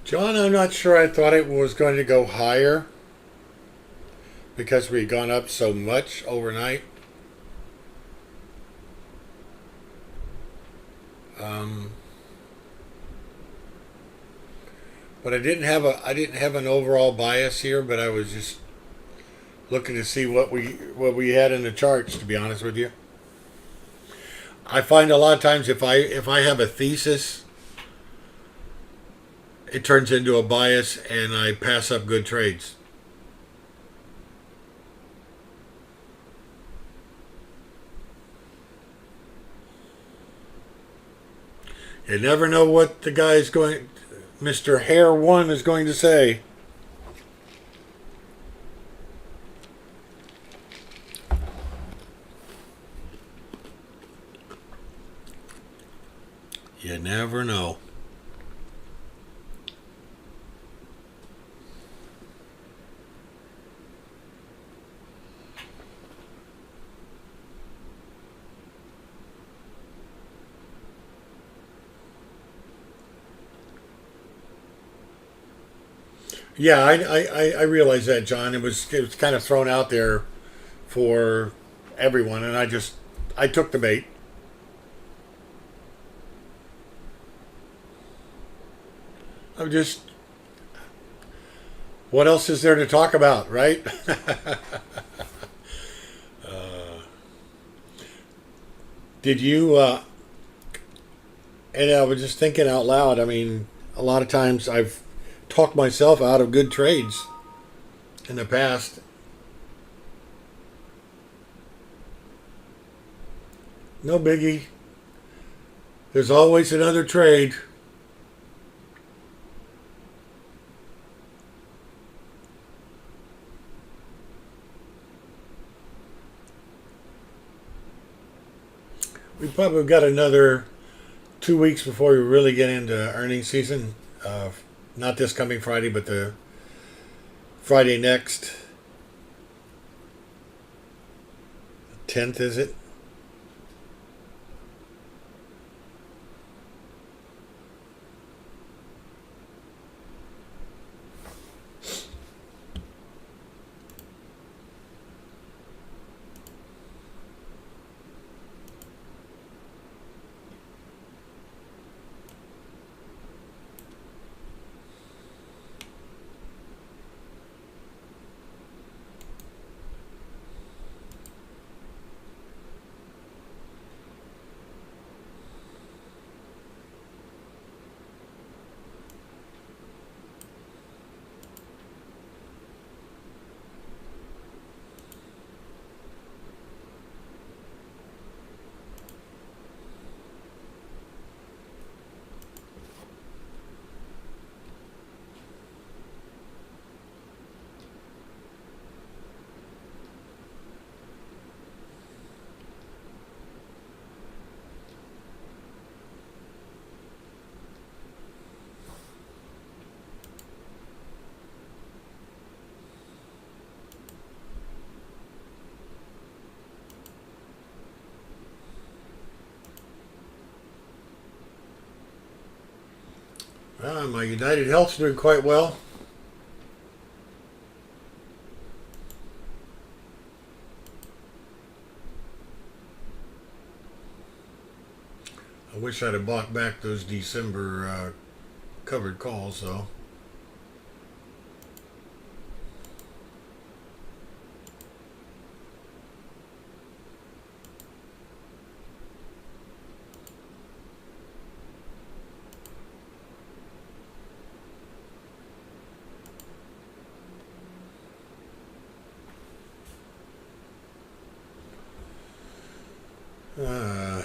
John, I'm not sure. I thought it was going to go higher because we'd gone up so much overnight. But I didn't have an overall bias here, but I was just looking to see what we had in the charts, to be honest with you. I find a lot of times if I have a thesis, it turns into a bias and I pass up good trades. You never know what the guy's going, Mr. Hare 1 is going to say. You never know. Yeah, I realize that, John. It was kind of thrown out there for everyone, and I took the bait. I'm just, what else is there to talk about, right? Did you? And I was just thinking out loud. I mean, a lot of times I've talked myself out of good trades in the past. No biggie. There's always another trade. We probably got another 2 weeks before we really get into earnings season. Not this coming Friday, but the Friday next. 10th, is it? My United Health's doing quite well. I wish I'd have bought back those December covered calls, though. Uh,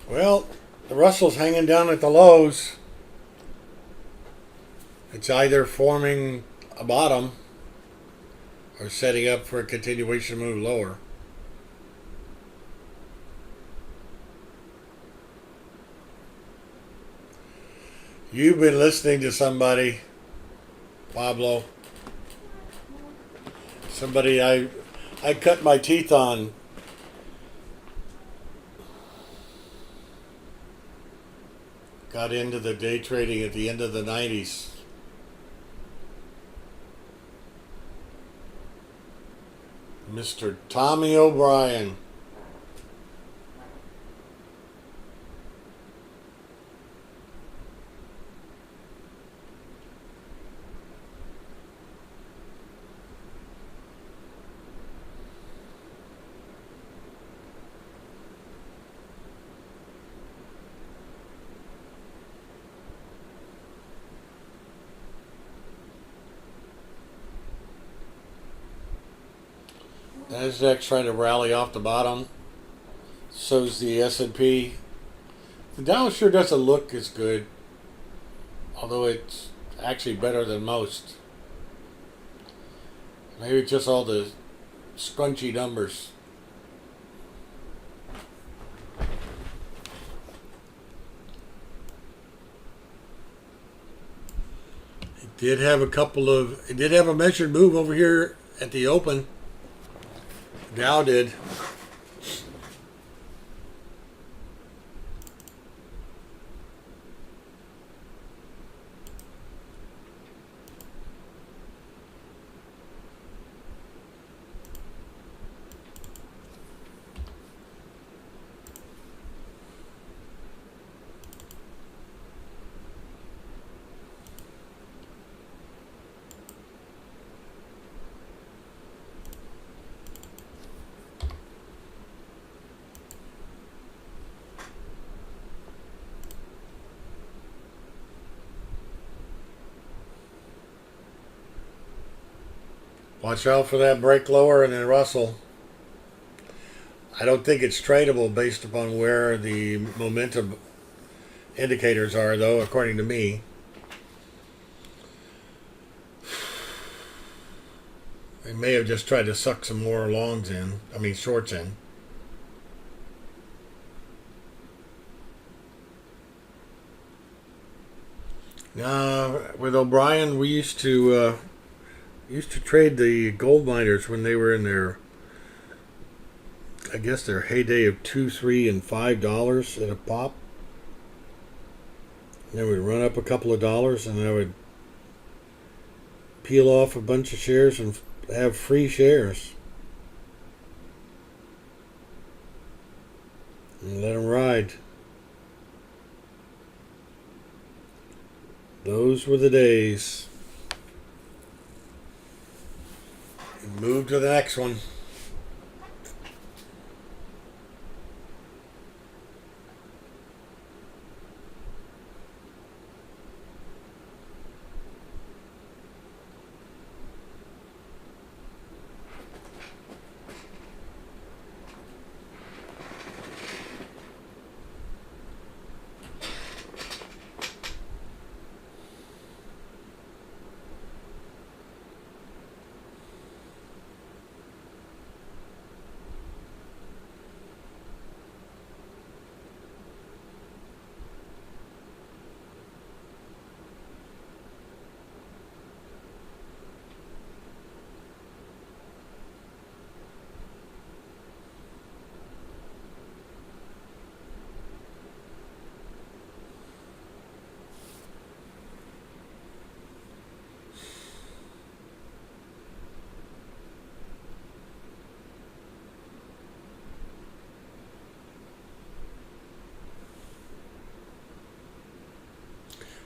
well, the Russell's hanging down at the lows. It's either forming a bottom or setting up for a continuation move lower. You've been listening to somebody, Pablo. Somebody I cut my teeth on. Got into the day trading at the end of the 90s. Mr. Tommy O'Brien. Nasdaq's trying to rally off the bottom. So's the S&P. The Dow sure doesn't look as good, although it's actually better than most. Maybe it's just all the scrunchy numbers. It did have a measured move over here at the open. Dow did. Watch out for that break lower and then Russell. I don't think it's tradable based upon where the momentum indicators are, though, according to me. They may have just tried to suck some more shorts in. Now, with O'Brien, we used to trade the gold miners when they were in their, I guess, their heyday of $2, $3, and $5 at a pop. They would run up a couple of dollars, and I would peel off a bunch of shares and have free shares and let them ride. Those were the days. Move to the next one.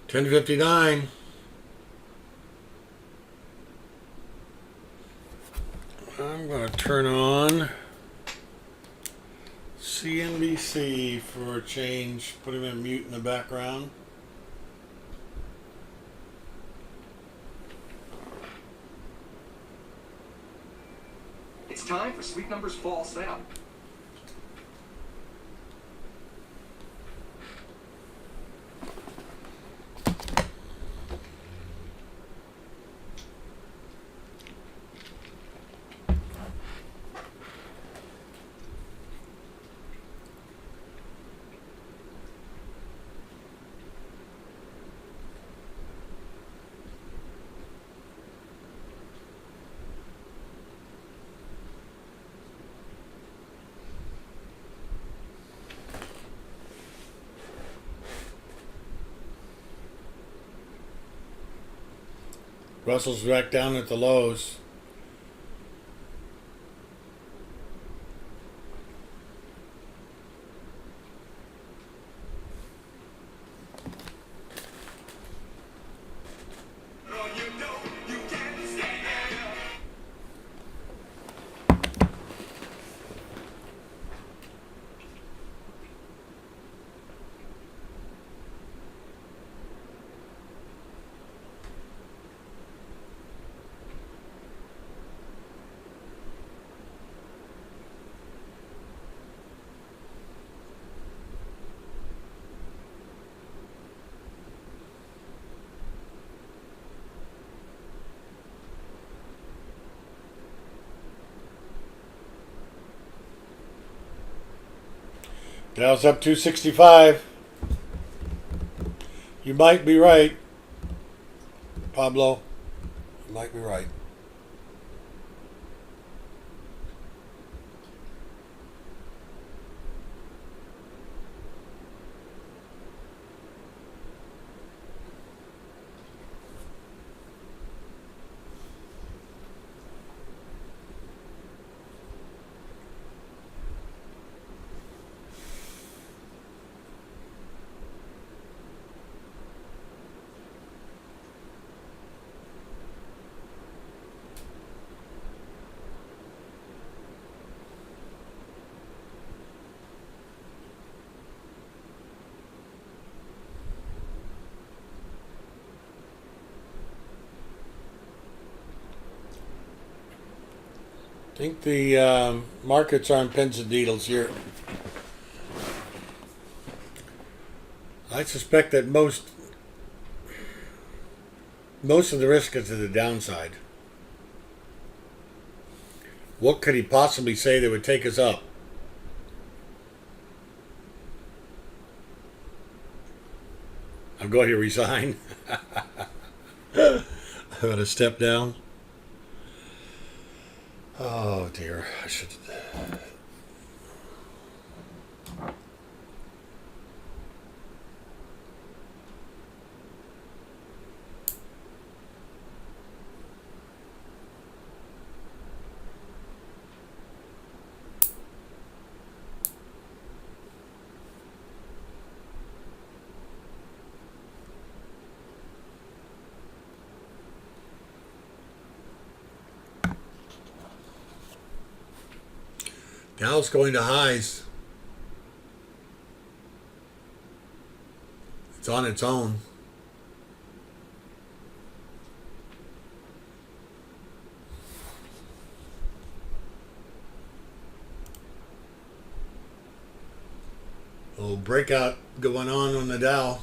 $10.59. I'm going to turn on CNBC for a change. Put him in mute in the background. It's time for Sleep Number's fall sale. Russell's back down at the lows. Dow's up 265. You might be right, Pablo. You might be right. I think the markets are on pins and needles here. I suspect that most of the risk is to the downside. What could he possibly say that would take us up? I'm going to resign. I'm going to step down. Oh dear, I should. Dow's going to highs. It's on its own. A little breakout going on the Dow.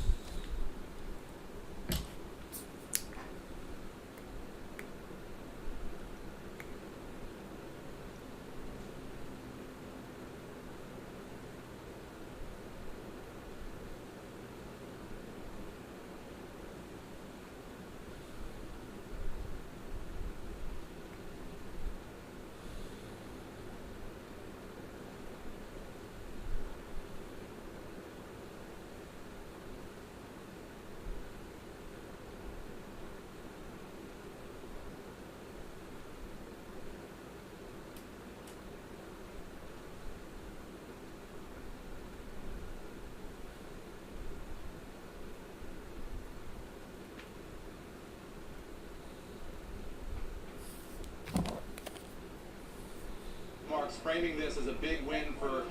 Marks framing this as a big win for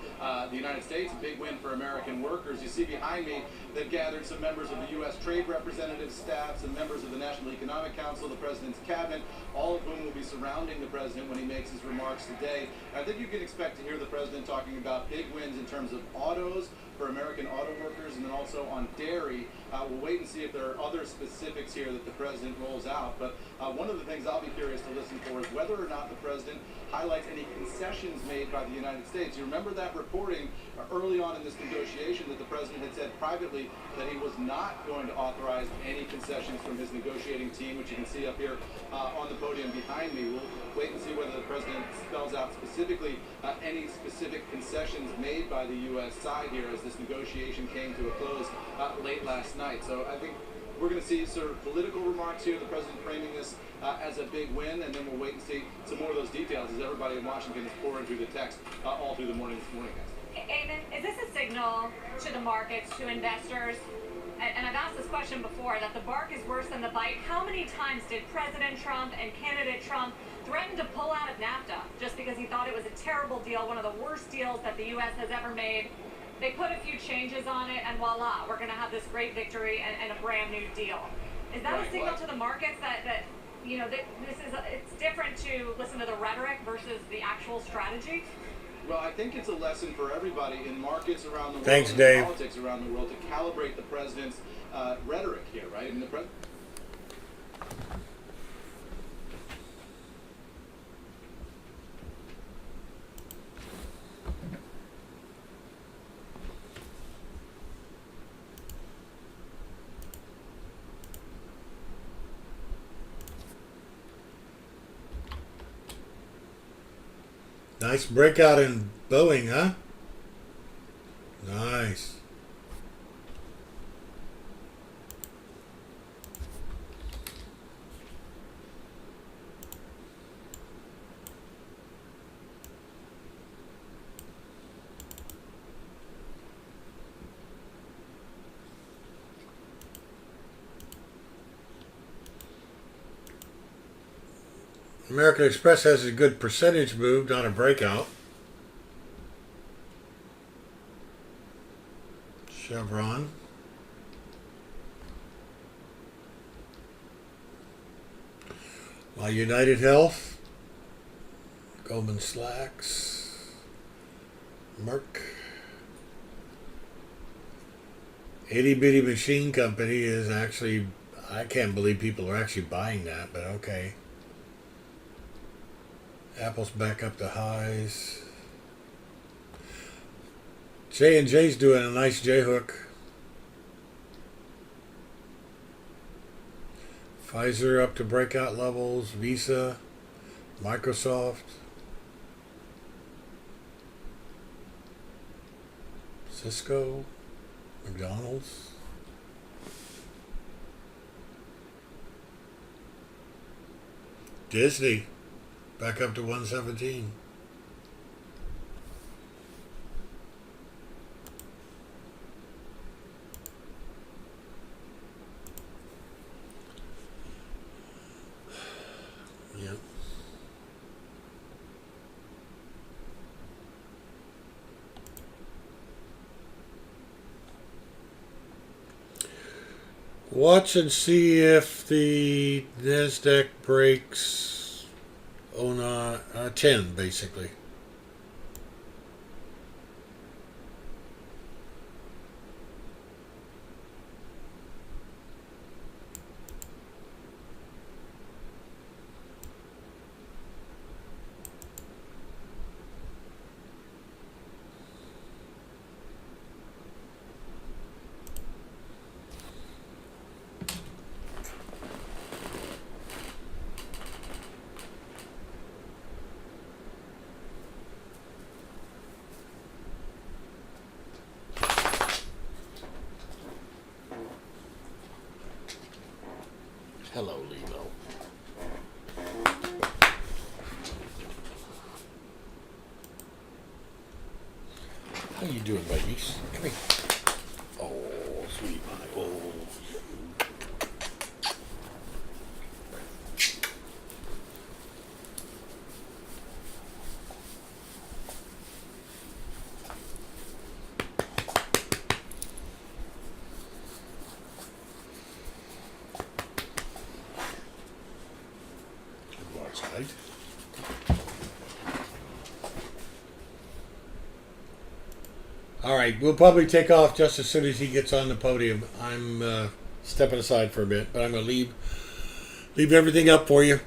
the United States, a big win for American workers. You see behind me, they've gathered some members of the U.S. Trade Representative staff, some members of the National Economic Council, the President's cabinet, all of whom will be surrounding the President when he makes his remarks today. And I think you can expect to hear the President talking about big wins in terms of autos for American auto workers, and then also on dairy. We'll wait and see if there are other specifics here that the President rolls out. But one of the things I'll be curious to listen for is whether or not the President highlights any concessions made by the United States. You remember that reporting early on in this negotiation that the President had said privately that he was not going to authorize any concessions from his negotiating team, which you can see up here on the podium behind me. We'll wait and see whether the President spells out specifically any specific concessions made by the U.S. side here as this negotiation came to a close late last night. So I think we're going to see sort of political remarks here, the President framing this as a big win, and then we'll wait and see some more of those details as everybody in Washington is pouring through the text all through the morning this morning, guys. Eamon, is this a signal to the markets, to investors? And I've asked this question before, that the bark is worse than the bite. How many times did President Trump and candidate Trump threaten to pull out of NAFTA just because he thought it was a terrible deal, one of the worst deals that the U.S. has ever made? They put a few changes on it, and voila, we're going to have this great victory and a brand new deal. Is that a signal to the markets that you know, that it's different to listen to the rhetoric versus the actual strategy? Well, I think it's a lesson for everybody in markets around the world, Thanks, and Dave. politics around the world, to calibrate the President's rhetoric here, right? I mean, the President. Nice breakout in Boeing, huh? Nice. American Express has a good percentage move, not a breakout. Chevron. While United Health Goldman Sachs, Merck. Itty Bitty Machine Company is actually, I can't believe people are actually buying that, but okay. Apple's back up to highs. J&J's doing a nice J-hook. Pfizer up to breakout levels. Visa, Microsoft, Cisco, McDonald's. Disney back up to 117. Yep. Watch and see if the NASDAQ breaks 10, basically. Hello, Lilo. How you doing, babies? Come here. Oh, sweet pie. Oh. Go outside. All right, we'll probably take off just as soon as he gets on the podium. I'm stepping aside for a bit, but I'm going to leave everything up for you.